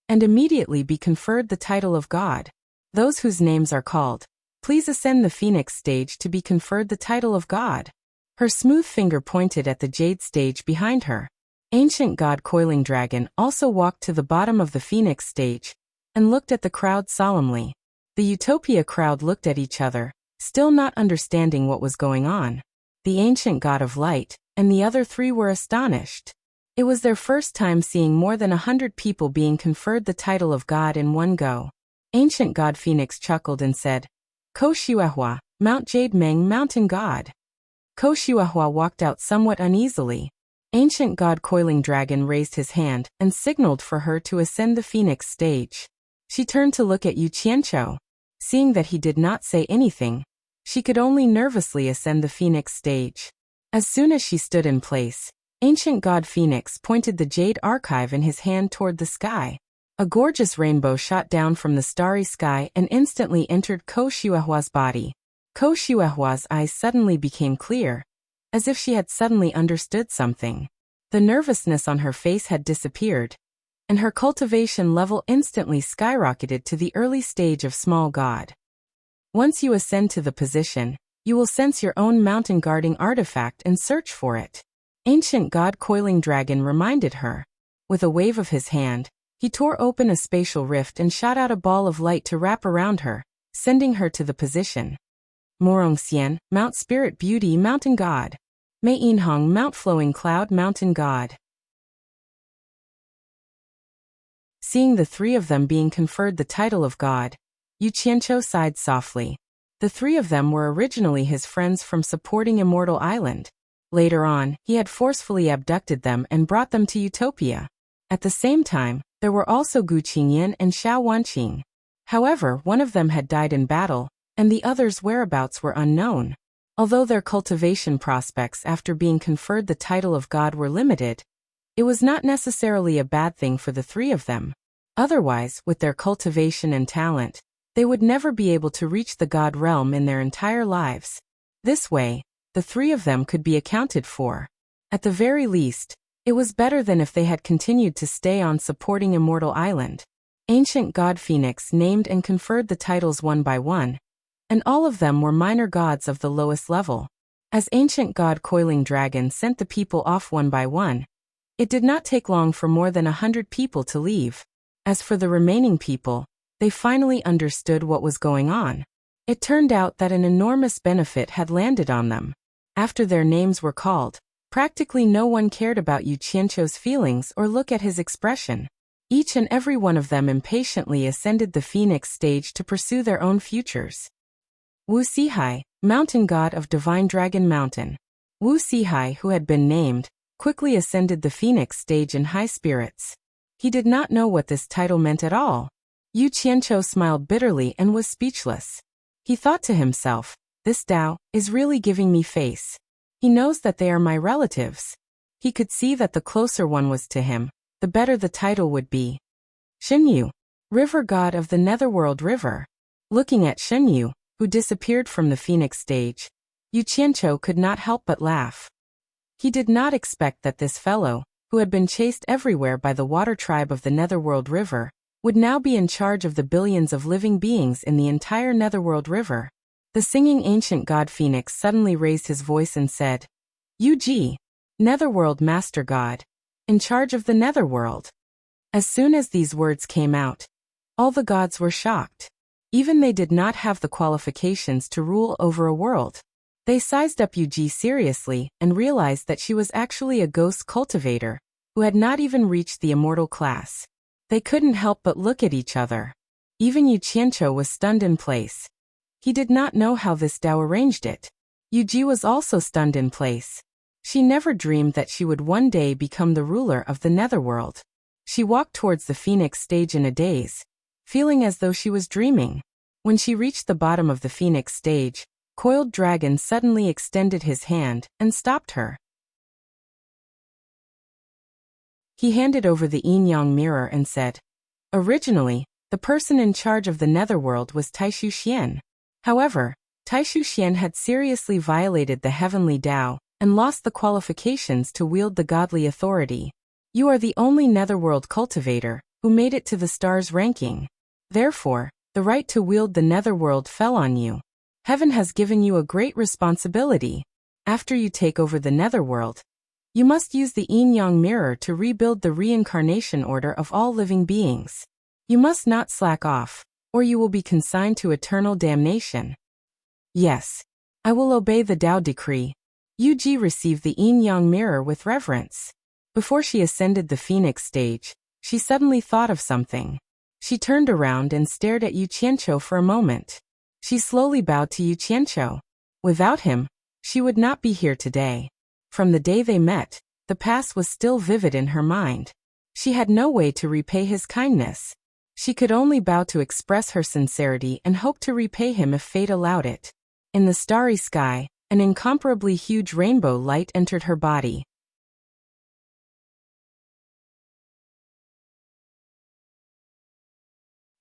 and immediately be conferred the title of God. Those whose names are called, please ascend the Phoenix stage to be conferred the title of God. Her smooth finger pointed at the jade stage behind her. Ancient god Coiling Dragon also walked to the bottom of the Phoenix stage, and looked at the crowd solemnly. The Utopia crowd looked at each other, still not understanding what was going on. The ancient god of light, and the other three were astonished. It was their first time seeing more than 100 people being conferred the title of God in one go. Ancient god Phoenix chuckled and said, "Ko Shuahua, Mount Jade Meng Mountain God." Ko Shuahua walked out somewhat uneasily. Ancient god Coiling Dragon raised his hand and signaled for her to ascend the Phoenix stage. She turned to look at Yu Qianqiu. Seeing that he did not say anything, she could only nervously ascend the Phoenix stage. As soon as she stood in place, ancient god Phoenix pointed the jade archive in his hand toward the sky. A gorgeous rainbow shot down from the starry sky and instantly entered Ko Shuahua's body. Ko Shuahua's eyes suddenly became clear, as if she had suddenly understood something. The nervousness on her face had disappeared, and her cultivation level instantly skyrocketed to the early stage of small god. Once you ascend to the position, you will sense your own mountain guarding artifact and search for it. Ancient god Coiling Dragon reminded her. With a wave of his hand, he tore open a spatial rift and shot out a ball of light to wrap around her, sending her to the position. Morong Xian, Mount Spirit Beauty Mountain God. Mei Yinhong, Mount Flowing Cloud Mountain God. Seeing the three of them being conferred the title of God, Yu Qianqiu sighed softly. The three of them were originally his friends from supporting Immortal Island. Later on, he had forcefully abducted them and brought them to Utopia. At the same time, there were also Gu Qingyan and Xiao Wanqing. However, one of them had died in battle, and the others' whereabouts were unknown. Although their cultivation prospects after being conferred the title of God were limited, it was not necessarily a bad thing for the three of them. Otherwise, with their cultivation and talent, they would never be able to reach the God realm in their entire lives. This way, the three of them could be accounted for. At the very least, it was better than if they had continued to stay on supporting Immortal Island. Ancient God Phoenix named and conferred the titles one by one, and all of them were minor gods of the lowest level. As Ancient God Coiling Dragon sent the people off one by one, it did not take long for more than 100 people to leave. As for the remaining people, they finally understood what was going on. It turned out that an enormous benefit had landed on them. After their names were called, practically no one cared about Yu Qianqiu's feelings or look at his expression. Each and every one of them impatiently ascended the Phoenix stage to pursue their own futures. Wu Sihai, Mountain God of Divine Dragon Mountain. Wu Sihai, who had been named, quickly ascended the Phoenix stage in high spirits. He did not know what this title meant at all. Yu Qianqiu smiled bitterly and was speechless. He thought to himself, this Dao is really giving me face. He knows that they are my relatives. He could see that the closer one was to him, the better the title would be. Shenyu, River God of the Netherworld River. Looking at Shenyu, who disappeared from the Phoenix stage, Yu Qianqiu could not help but laugh. He did not expect that this fellow, who had been chased everywhere by the water tribe of the Netherworld River, would now be in charge of the billions of living beings in the entire Netherworld River. The singing ancient god Phoenix suddenly raised his voice and said, UG. Netherworld Master God. In charge of the Netherworld. As soon as these words came out, all the gods were shocked. Even they did not have the qualifications to rule over a world. They sized up UG seriously and realized that she was actually a ghost cultivator, who had not even reached the immortal class. They couldn't help but look at each other. Even Yu Qianqiu was stunned in place. He did not know how this Dao arranged it. Yuji was also stunned in place. She never dreamed that she would one day become the ruler of the Netherworld. She walked towards the Phoenix stage in a daze, feeling as though she was dreaming. When she reached the bottom of the Phoenix stage, Coiled Dragon suddenly extended his hand and stopped her. He handed over the yin-yang mirror and said, "Originally, the person in charge of the Netherworld was Taishu Xian. However, Taishu Xian had seriously violated the heavenly Dao and lost the qualifications to wield the godly authority. You are the only Netherworld cultivator who made it to the stars ranking. Therefore, the right to wield the Netherworld fell on you. Heaven has given you a great responsibility. After you take over the Netherworld, you must use the yin-yang mirror to rebuild the reincarnation order of all living beings. You must not slack off, or you will be consigned to eternal damnation." "Yes, I will obey the Dao decree." Yuji received the yin-yang mirror with reverence. Before she ascended the Phoenix stage, she suddenly thought of something. She turned around and stared at Yu Qianqiu for a moment. She slowly bowed to Yu Qianqiu. Without him, she would not be here today. From the day they met, the past was still vivid in her mind. She had no way to repay his kindness. She could only bow to express her sincerity and hope to repay him if fate allowed it. In the starry sky, an incomparably huge rainbow light entered her body.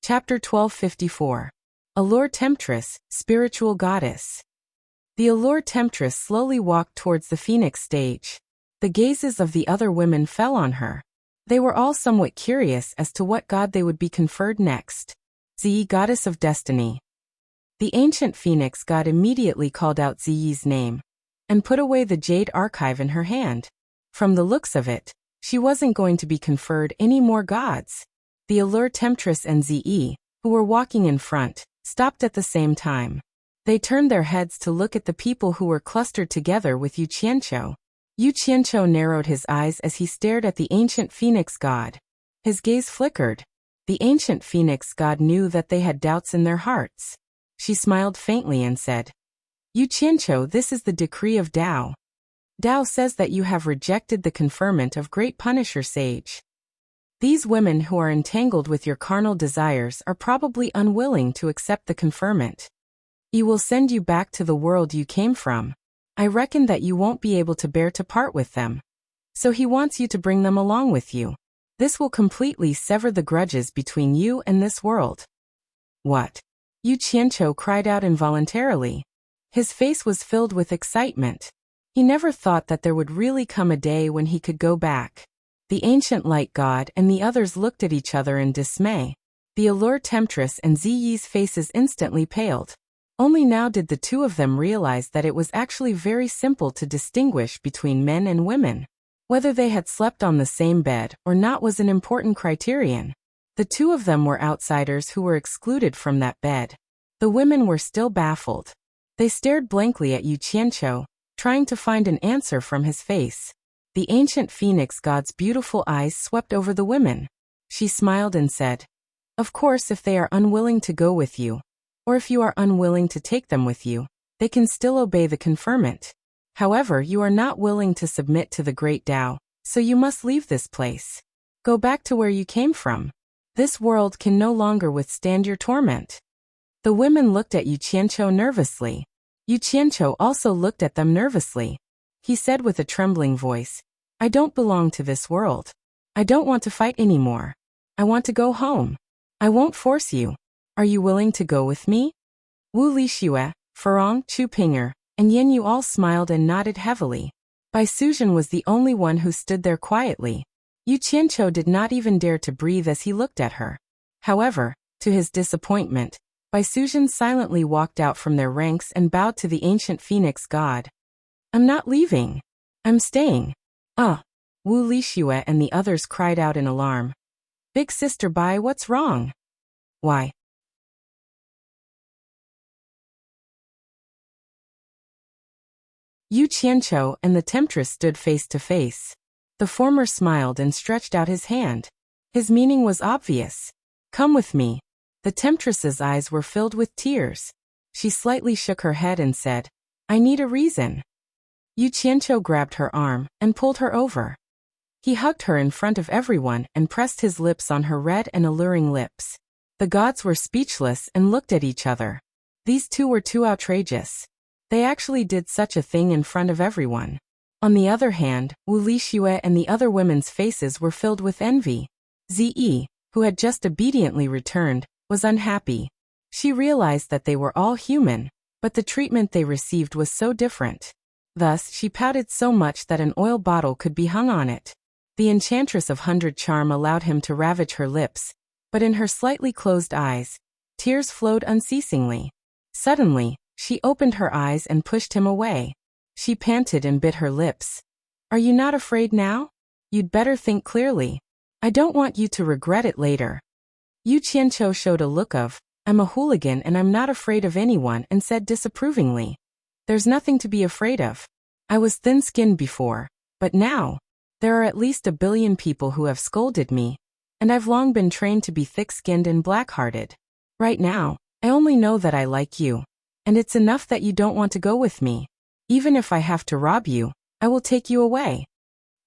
Chapter 1254. Allure Temptress, Spiritual Goddess. The Allure Temptress slowly walked towards the Phoenix stage. The gazes of the other women fell on her. They were all somewhat curious as to what god they would be conferred next. Ziyi, Goddess of Destiny. The ancient Phoenix god immediately called out Ziyi's name and put away the jade archive in her hand. From the looks of it, she wasn't going to be conferred any more gods. The Allure Temptress and Ziyi, who were walking in front, stopped at the same time. They turned their heads to look at the people who were clustered together with Yu Qianqiu. Yu Qianqiu narrowed his eyes as he stared at the ancient Phoenix god. His gaze flickered. The ancient Phoenix god knew that they had doubts in their hearts. She smiled faintly and said, "Yu Qianqiu, this is the decree of Dao. Dao says that you have rejected the conferment of Great Punisher Sage. These women who are entangled with your carnal desires are probably unwilling to accept the conferment. He will send you back to the world you came from. I reckon that you won't be able to bear to part with them. So he wants you to bring them along with you. This will completely sever the grudges between you and this world." "What?" Yu Qianqiu cried out involuntarily. His face was filled with excitement. He never thought that there would really come a day when he could go back. The ancient light god and the others looked at each other in dismay. The Allure Temptress and Ziyi's faces instantly paled. Only now did the two of them realize that it was actually very simple to distinguish between men and women. Whether they had slept on the same bed or not was an important criterion. The two of them were outsiders who were excluded from that bed. The women were still baffled. They stared blankly at Yu Qianqiu, trying to find an answer from his face. The ancient Phoenix god's beautiful eyes swept over the women. She smiled and said, "Of course, if they are unwilling to go with you, or if you are unwilling to take them with you, they can still obey the conferment. However, you are not willing to submit to the great Dao, so you must leave this place. Go back to where you came from. This world can no longer withstand your torment." The women looked at Yu Qianqiu nervously. Yu Qianqiu also looked at them nervously. He said with a trembling voice, "I don't belong to this world. I don't want to fight anymore. I want to go home. I won't force you. Are you willing to go with me?" Wu Lixue, Farong, Chu Pinger, and Yen Yu all smiled and nodded heavily. Bai Suzhen was the only one who stood there quietly. Yu Qianqiu did not even dare to breathe as he looked at her. However, to his disappointment, Bai Suzhen silently walked out from their ranks and bowed to the ancient Phoenix god. "I'm not leaving." I'm staying. Wu Lixue and the others cried out in alarm. Big sister Bai, what's wrong? Why? Yu Qianqiu and the temptress stood face to face. The former smiled and stretched out his hand. His meaning was obvious. Come with me. The temptress's eyes were filled with tears. She slightly shook her head and said, I need a reason. Yu Qianqiu grabbed her arm and pulled her over. He hugged her in front of everyone and pressed his lips on her red and alluring lips. The gods were speechless and looked at each other. These two were too outrageous. They actually did such a thing in front of everyone. On the other hand, Wu Lixue and the other women's faces were filled with envy. Zi, who had just obediently returned, was unhappy. She realized that they were all human, but the treatment they received was so different. Thus, she pouted so much that an oil bottle could be hung on it. The enchantress of 100 charm allowed him to ravage her lips, but in her slightly closed eyes, tears flowed unceasingly. Suddenly, she opened her eyes and pushed him away. She panted and bit her lips. Are you not afraid now? You'd better think clearly. I don't want you to regret it later. Yu Qianqiu showed a look of, I'm a hooligan and I'm not afraid of anyone, and said disapprovingly. There's nothing to be afraid of. I was thin-skinned before, but now, there are at least 1 billion people who have scolded me, and I've long been trained to be thick-skinned and black-hearted. Right now, I only know that I like you, and it's enough that you don't want to go with me. Even if I have to rob you, I will take you away.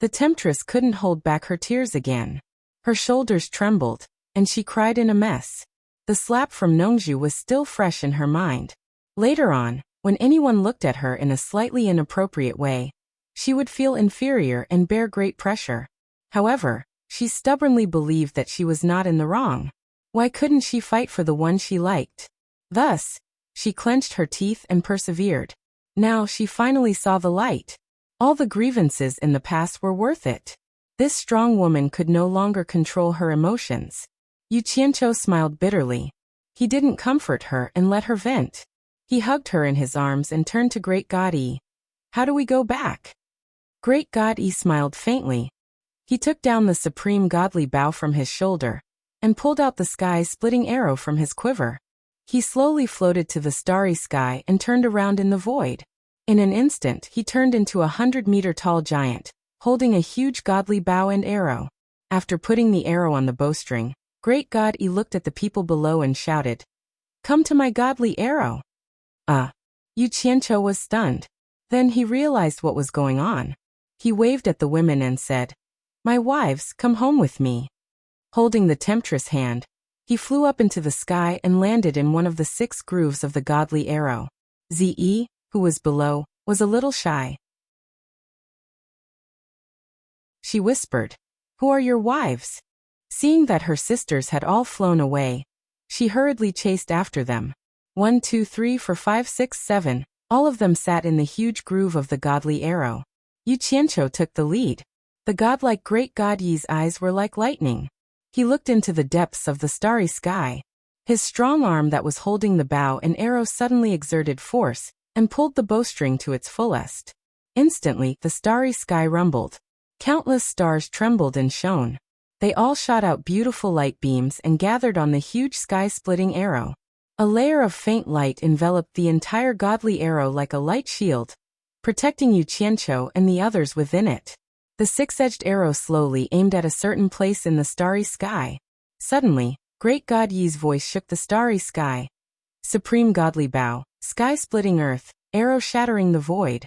The temptress couldn't hold back her tears again. Her shoulders trembled, and she cried in a mess. The slap from Nongzhu was still fresh in her mind. Later on, when anyone looked at her in a slightly inappropriate way, she would feel inferior and bear great pressure. However, she stubbornly believed that she was not in the wrong. Why couldn't she fight for the one she liked? Thus, she clenched her teeth and persevered. Now she finally saw the light. All the grievances in the past were worth it. This strong woman could no longer control her emotions. Yu Qianqiu smiled bitterly. He didn't comfort her and let her vent. He hugged her in his arms and turned to Great God Yi. How do we go back? Great God Yi smiled faintly. He took down the supreme godly bow from his shoulder and pulled out the sky-splitting arrow from his quiver. He slowly floated to the starry sky and turned around in the void. In an instant, he turned into a 100-meter-tall giant, holding a huge godly bow and arrow. After putting the arrow on the bowstring, Great God Yi looked at the people below and shouted, Come to my godly arrow! Yu Qianqiu was stunned. Then he realized what was going on. He waved at the women and said, My wives, come home with me. Holding the temptress' hand, he flew up into the sky and landed in one of the 6 grooves of the godly arrow. Zi, who was below, was a little shy. She whispered, Who are your wives? Seeing that her sisters had all flown away, she hurriedly chased after them. 1, 2, 3, 4, 5, 6, 7, all of them sat in the huge groove of the godly arrow. Yu Qianqiu took the lead. The godlike Great God Yi's eyes were like lightning. He looked into the depths of the starry sky. His strong arm that was holding the bow and arrow suddenly exerted force and pulled the bowstring to its fullest. Instantly, the starry sky rumbled. Countless stars trembled and shone. They all shot out beautiful light beams and gathered on the huge sky-splitting arrow. A layer of faint light enveloped the entire godly arrow like a light shield, protecting Yu Qianqiu and the others within it. The 6-edged arrow slowly aimed at a certain place in the starry sky. Suddenly, Great God Yi's voice shook the starry sky. Supreme godly bow, sky-splitting earth, arrow shattering the void.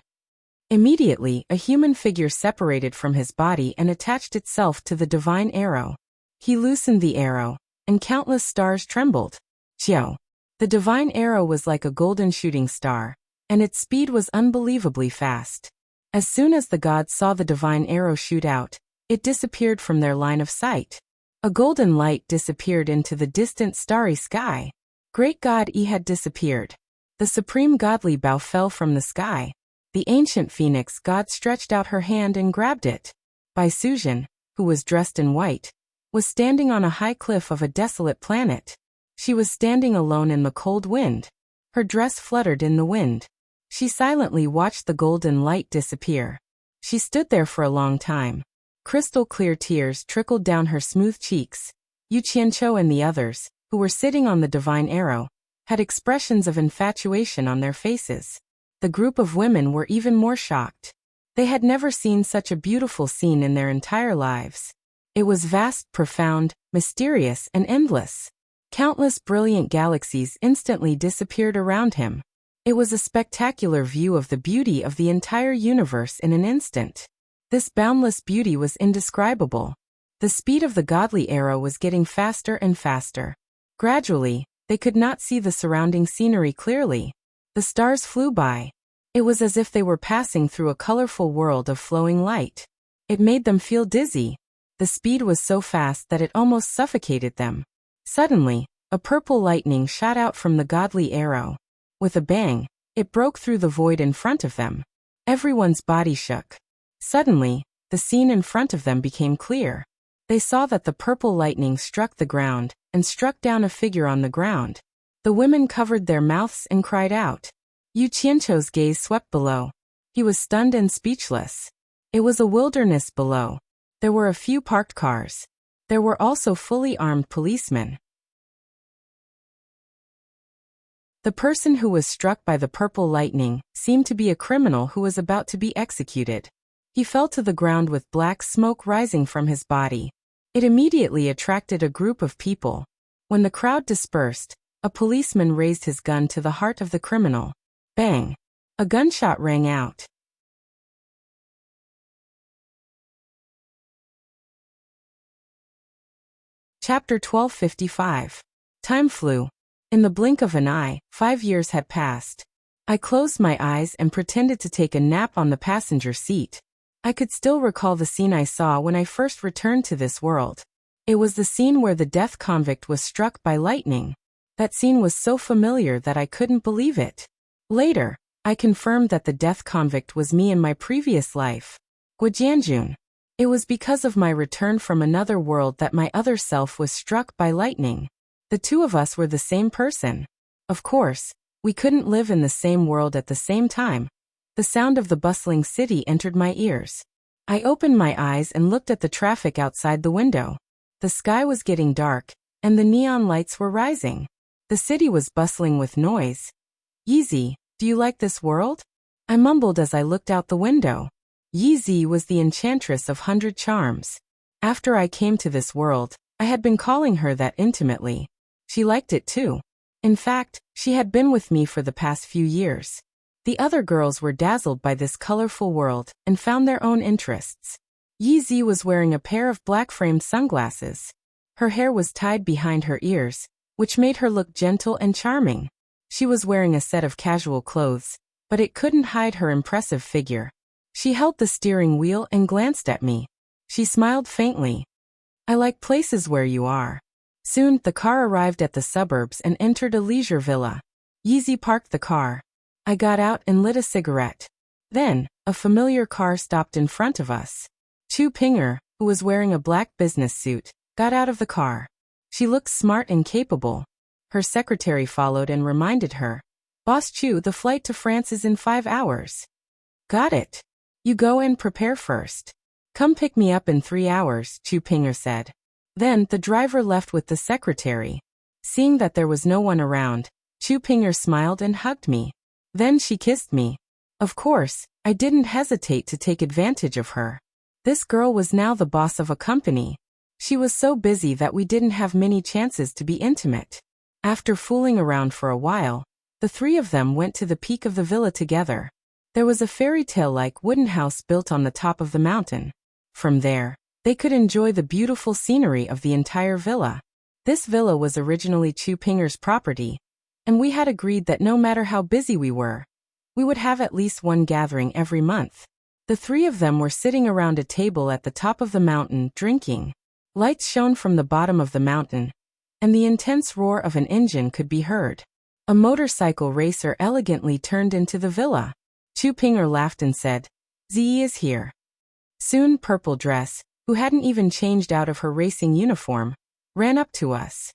Immediately, a human figure separated from his body and attached itself to the divine arrow. He loosened the arrow, and countless stars trembled. Xiao. The divine arrow was like a golden shooting star, and its speed was unbelievably fast. As soon as the gods saw the divine arrow shoot out, it disappeared from their line of sight. A golden light disappeared into the distant starry sky. Great God Yi had disappeared. The supreme godly bow fell from the sky. The ancient phoenix god stretched out her hand and grabbed it. Bai Suzhen, who was dressed in white, was standing on a high cliff of a desolate planet. She was standing alone in the cold wind. Her dress fluttered in the wind. She silently watched the golden light disappear. She stood there for a long time. Crystal-clear tears trickled down her smooth cheeks. Yu Qianqiu and the others, who were sitting on the divine arrow, had expressions of infatuation on their faces. The group of women were even more shocked. They had never seen such a beautiful scene in their entire lives. It was vast, profound, mysterious, and endless. Countless brilliant galaxies instantly disappeared around him. It was a spectacular view of the beauty of the entire universe in an instant. This boundless beauty was indescribable. The speed of the godly arrow was getting faster and faster. Gradually, they could not see the surrounding scenery clearly. The stars flew by. It was as if they were passing through a colorful world of flowing light. It made them feel dizzy. The speed was so fast that it almost suffocated them. Suddenly, a purple lightning shot out from the godly arrow. With a bang, it broke through the void in front of them. Everyone's body shook. Suddenly, the scene in front of them became clear. They saw that the purple lightning struck the ground and struck down a figure on the ground. The women covered their mouths and cried out. Yu Qianqiu's gaze swept below. He was stunned and speechless. It was a wilderness below. There were a few parked cars. There were also fully armed policemen. The person who was struck by the purple lightning seemed to be a criminal who was about to be executed. He fell to the ground with black smoke rising from his body. It immediately attracted a group of people. When the crowd dispersed, a policeman raised his gun to the heart of the criminal. Bang! A gunshot rang out. Chapter 1255. Time flew. In the blink of an eye, 5 years had passed. I closed my eyes and pretended to take a nap on the passenger seat. I could still recall the scene I saw when I first returned to this world. It was the scene where the death convict was struck by lightning. That scene was so familiar that I couldn't believe it. Later, I confirmed that the death convict was me in my previous life. Guojianjun. It was because of my return from another world that my other self was struck by lightning. The two of us were the same person. Of course, we couldn't live in the same world at the same time. The sound of the bustling city entered my ears. I opened my eyes and looked at the traffic outside the window. The sky was getting dark, and the neon lights were rising. The city was bustling with noise. Yizi, do you like this world? I mumbled as I looked out the window. Yizi was the enchantress of 100 charms. After I came to this world, I had been calling her that intimately. She liked it too. In fact, she had been with me for the past few years. The other girls were dazzled by this colorful world and found their own interests. Yizi was wearing a pair of black-framed sunglasses. Her hair was tied behind her ears, which made her look gentle and charming. She was wearing a set of casual clothes, but it couldn't hide her impressive figure. She held the steering wheel and glanced at me. She smiled faintly. I like places where you are. Soon, the car arrived at the suburbs and entered a leisure villa. Yizi parked the car. I got out and lit a cigarette. Then, a familiar car stopped in front of us. Chu Pinger, who was wearing a black business suit, got out of the car. She looked smart and capable. Her secretary followed and reminded her, "Boss Chu, the flight to France is in 5 hours." "Got it. You go and prepare first. Come pick me up in 3 hours, Chu Pinger said. Then the driver left with the secretary. Seeing that there was no one around, Chu Pinger smiled and hugged me. Then she kissed me. Of course, I didn't hesitate to take advantage of her. This girl was now the boss of a company. She was so busy that we didn't have many chances to be intimate. After fooling around for a while, the three of them went to the peak of the villa together. There was a fairy tale-like wooden house built on the top of the mountain. From there, they could enjoy the beautiful scenery of the entire villa. This villa was originally Chu Pinger's property, and we had agreed that no matter how busy we were, we would have at least one gathering every month. The three of them were sitting around a table at the top of the mountain, drinking. Lights shone from the bottom of the mountain, and the intense roar of an engine could be heard. A motorcycle racer elegantly turned into the villa. Chu Pinger laughed and said, "Ziyi is here." Soon Purple Dress, who hadn't even changed out of her racing uniform, ran up to us.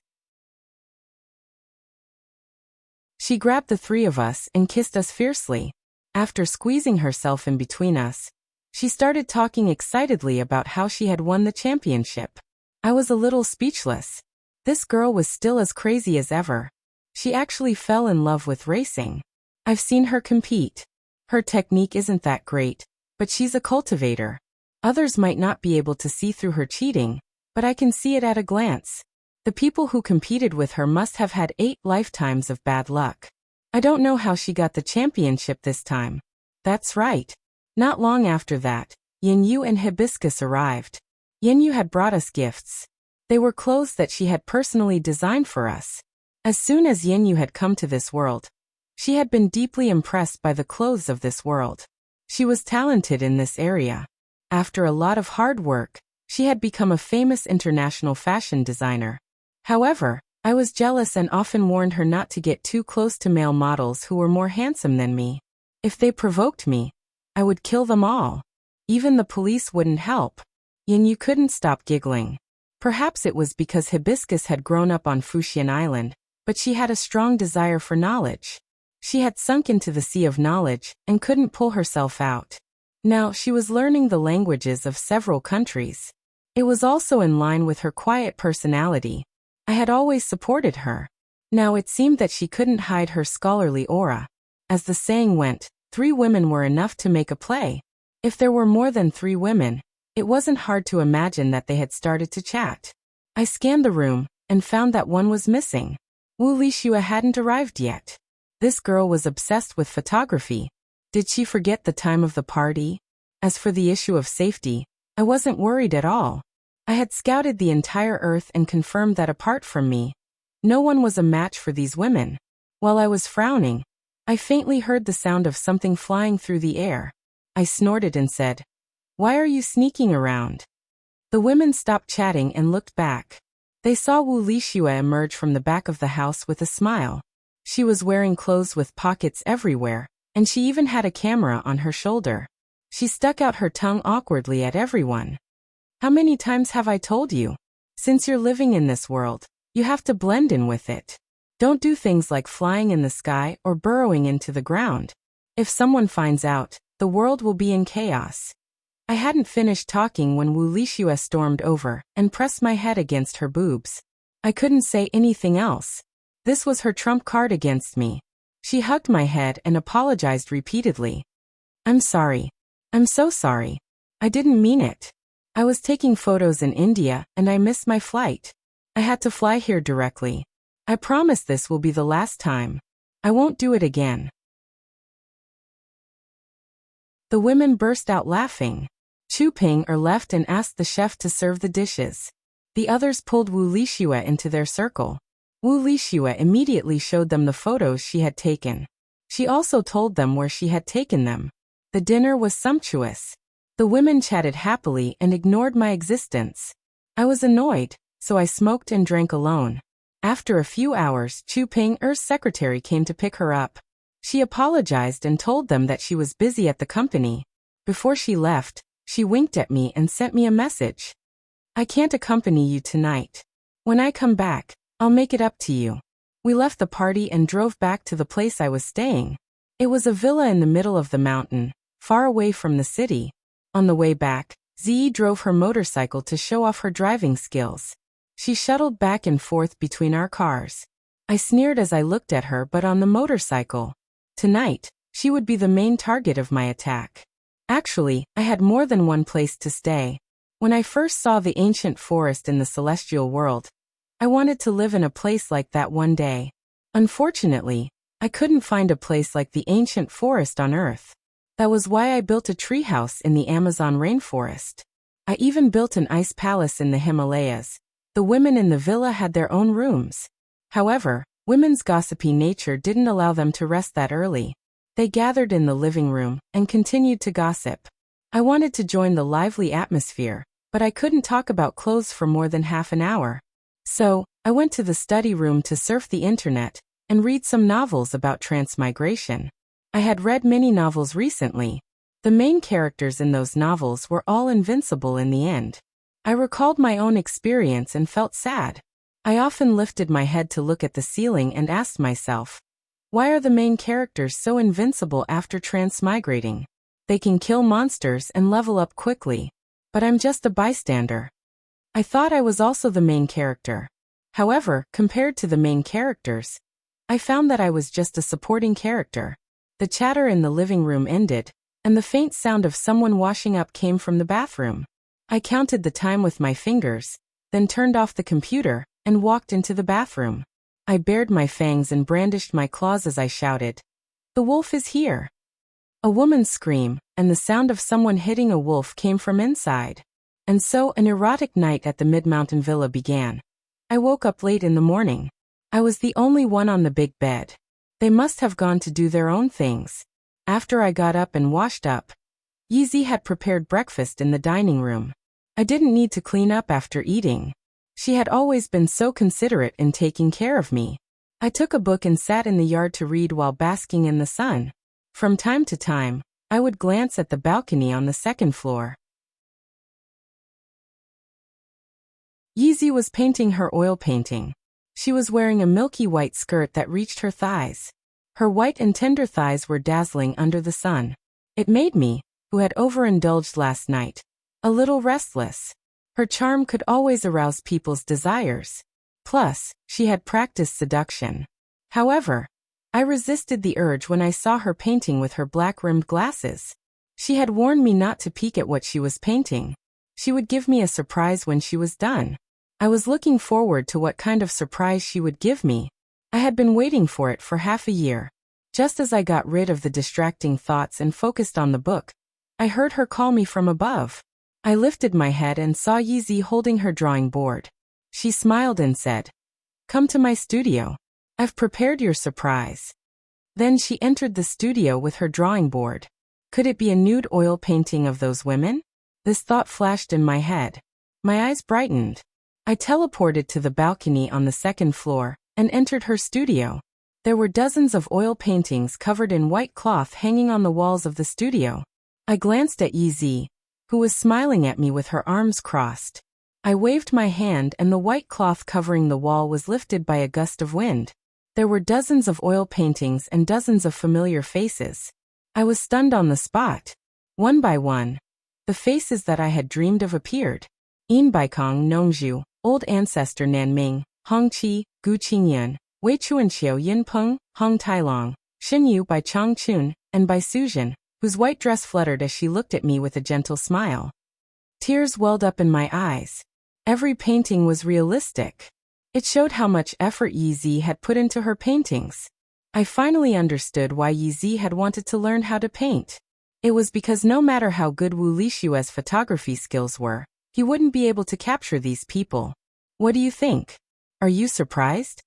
She grabbed the three of us and kissed us fiercely. After squeezing herself in between us, She started talking excitedly about how she had won the championship. I was a little speechless. This girl was still as crazy as ever. She actually fell in love with racing. I've seen her compete. Her technique isn't that great, but she's a cultivator. Others might not be able to see through her cheating, but I can see it at a glance. The people who competed with her must have had 8 lifetimes of bad luck. I don't know how she got the championship this time. That's right. Not long after that, Yinyu and Hibiscus arrived. Yinyu had brought us gifts. They were clothes that she had personally designed for us. As soon as Yinyu had come to this world, she had been deeply impressed by the clothes of this world. She was talented in this area. After a lot of hard work, she had become a famous international fashion designer. However, I was jealous and often warned her not to get too close to male models who were more handsome than me. If they provoked me, I would kill them all. Even the police wouldn't help. Yinyu couldn't stop giggling. Perhaps it was because Hibiscus had grown up on Fuxian Island, but she had a strong desire for knowledge. She had sunk into the sea of knowledge and couldn't pull herself out. Now she was learning the languages of several countries. It was also in line with her quiet personality. I had always supported her. Now it seemed that she couldn't hide her scholarly aura. As the saying went, 3 women were enough to make a play. If there were more than 3 women, it wasn't hard to imagine that they had started to chat. I scanned the room and found that one was missing. Wu Lixue hadn't arrived yet. This girl was obsessed with photography. Did she forget the time of the party? As for the issue of safety, I wasn't worried at all. I had scouted the entire earth and confirmed that apart from me, no one was a match for these women. While I was frowning, I faintly heard the sound of something flying through the air. I snorted and said, "Why are you sneaking around?" The women stopped chatting and looked back. They saw Wu Lixue emerge from the back of the house with a smile. She was wearing clothes with pockets everywhere, and she even had a camera on her shoulder. She stuck out her tongue awkwardly at everyone. How many times have I told you? Since you're living in this world, you have to blend in with it. Don't do things like flying in the sky or burrowing into the ground. If someone finds out, the world will be in chaos. I hadn't finished talking when Wu Lixue stormed over and pressed my head against her boobs. I couldn't say anything else. This was her trump card against me. She hugged my head and apologized repeatedly. "I'm sorry. I'm so sorry. I didn't mean it. I was taking photos in India and I missed my flight. I had to fly here directly. I promise this will be the last time. I won't do it again." The women burst out laughing. Chu Ping left and asked the chef to serve the dishes. The others pulled Wu Lixue into their circle. Wu Lixue immediately showed them the photos she had taken. She also told them where she had taken them. The dinner was sumptuous. The women chatted happily and ignored my existence. I was annoyed, so I smoked and drank alone. After a few hours, Chu Ping's secretary came to pick her up. She apologized and told them that she was busy at the company. Before she left, she winked at me and sent me a message. "I can't accompany you tonight. When I come back, I'll make it up to you." We left the party and drove back to the place I was staying. It was a villa in the middle of the mountain, far away from the city. On the way back, Ziyi drove her motorcycle to show off her driving skills. She shuttled back and forth between our cars. I sneered as I looked at her, but on the motorcycle. Tonight, she would be the main target of my attack. Actually, I had more than one place to stay. When I first saw the ancient forest in the celestial world, I wanted to live in a place like that one day. Unfortunately, I couldn't find a place like the ancient forest on Earth. That was why I built a treehouse in the Amazon rainforest. I even built an ice palace in the Himalayas. The women in the villa had their own rooms. However, women's gossipy nature didn't allow them to rest that early. They gathered in the living room and continued to gossip. I wanted to join the lively atmosphere, but I couldn't talk about clothes for more than half an hour. So, I went to the study room to surf the internet and read some novels about transmigration. I had read many novels recently. The main characters in those novels were all invincible in the end. I recalled my own experience and felt sad. I often lifted my head to look at the ceiling and asked myself, why are the main characters so invincible after transmigrating? They can kill monsters and level up quickly. But I'm just a bystander. I thought I was also the main character. However, compared to the main characters, I found that I was just a supporting character. The chatter in the living room ended, and the faint sound of someone washing up came from the bathroom. I counted the time with my fingers, then turned off the computer, and walked into the bathroom. I bared my fangs and brandished my claws as I shouted, "The wolf is here!" A woman's scream, and the sound of someone hitting a wolf came from inside. And so an erotic night at the mid-mountain villa began. I woke up late in the morning. I was the only one on the big bed. They must have gone to do their own things. After I got up and washed up, Yeezy had prepared breakfast in the dining room. I didn't need to clean up after eating. She had always been so considerate in taking care of me. I took a book and sat in the yard to read while basking in the sun. From time to time, I would glance at the balcony on the second floor. Yeezy was painting her oil painting. She was wearing a milky white skirt that reached her thighs. Her white and tender thighs were dazzling under the sun. It made me, who had overindulged last night, a little restless. Her charm could always arouse people's desires. Plus, she had practiced seduction. However, I resisted the urge when I saw her painting with her black-rimmed glasses. She had warned me not to peek at what she was painting. She would give me a surprise when she was done. I was looking forward to what kind of surprise she would give me. I had been waiting for it for half a year. Just as I got rid of the distracting thoughts and focused on the book, I heard her call me from above. I lifted my head and saw Yeezy holding her drawing board. She smiled and said, "Come to my studio. I've prepared your surprise." Then she entered the studio with her drawing board. Could it be a nude oil painting of those women? This thought flashed in my head. My eyes brightened. I teleported to the balcony on the second floor and entered her studio. There were dozens of oil paintings covered in white cloth hanging on the walls of the studio. I glanced at Yeezy, who was smiling at me with her arms crossed. I waved my hand and the white cloth covering the wall was lifted by a gust of wind. There were dozens of oil paintings and dozens of familiar faces. I was stunned on the spot. One by one, the faces that I had dreamed of appeared. In Baikong Nongzhu, Old Ancestor Nanming, Hongqi, Gu Qingyun, Wei Chuanqiu Yinpeng, Hong Tailong, Xinyu by Changchun, and by Suzhen, whose white dress fluttered as she looked at me with a gentle smile. Tears welled up in my eyes. Every painting was realistic. It showed how much effort Yeezy had put into her paintings. I finally understood why Yeezy had wanted to learn how to paint. It was because no matter how good Wu Lishue's photography skills were, he wouldn't be able to capture these people. What do you think? Are you surprised?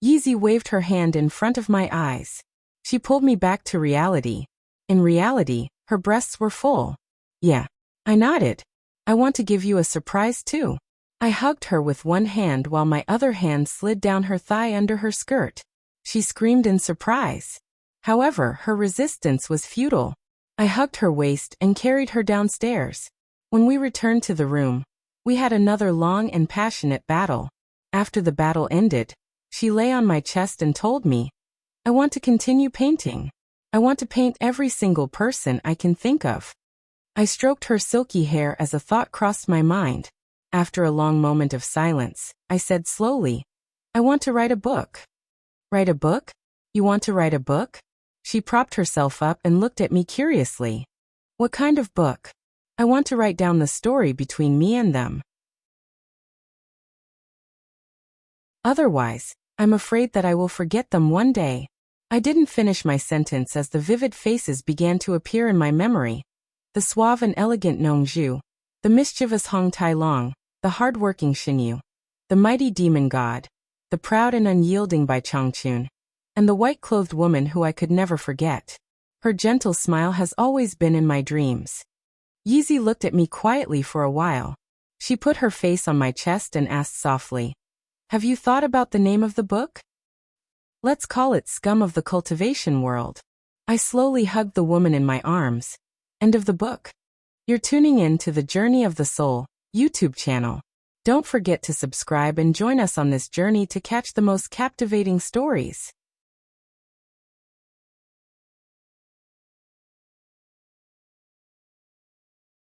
Yeezy waved her hand in front of my eyes. She pulled me back to reality. In reality, her breasts were full. Yeah. I nodded. I want to give you a surprise too. I hugged her with one hand while my other hand slid down her thigh under her skirt. She screamed in surprise. However, her resistance was futile. I hugged her waist and carried her downstairs. When we returned to the room, we had another long and passionate battle. After the battle ended, she lay on my chest and told me, "I want to continue painting. I want to paint every single person I can think of." I stroked her silky hair as a thought crossed my mind. After a long moment of silence, I said slowly, "I want to write a book." "Write a book? You want to write a book?" She propped herself up and looked at me curiously. "What kind of book?" "I want to write down the story between me and them. Otherwise, I'm afraid that I will forget them one day." I didn't finish my sentence as the vivid faces began to appear in my memory. The suave and elegant Nongzhu, the mischievous Hong Tailong, the hard-working Xinyu, the mighty demon god, the proud and unyielding Bai Changchun, and the white-clothed woman who I could never forget. Her gentle smile has always been in my dreams. Yeezy looked at me quietly for a while. She put her face on my chest and asked softly, "Have you thought about the name of the book?" "Let's call it Scum of the Cultivation World." I slowly hugged the woman in my arms. End of the book. You're tuning in to the Journey of the Soul YouTube channel. Don't forget to subscribe and join us on this journey to catch the most captivating stories.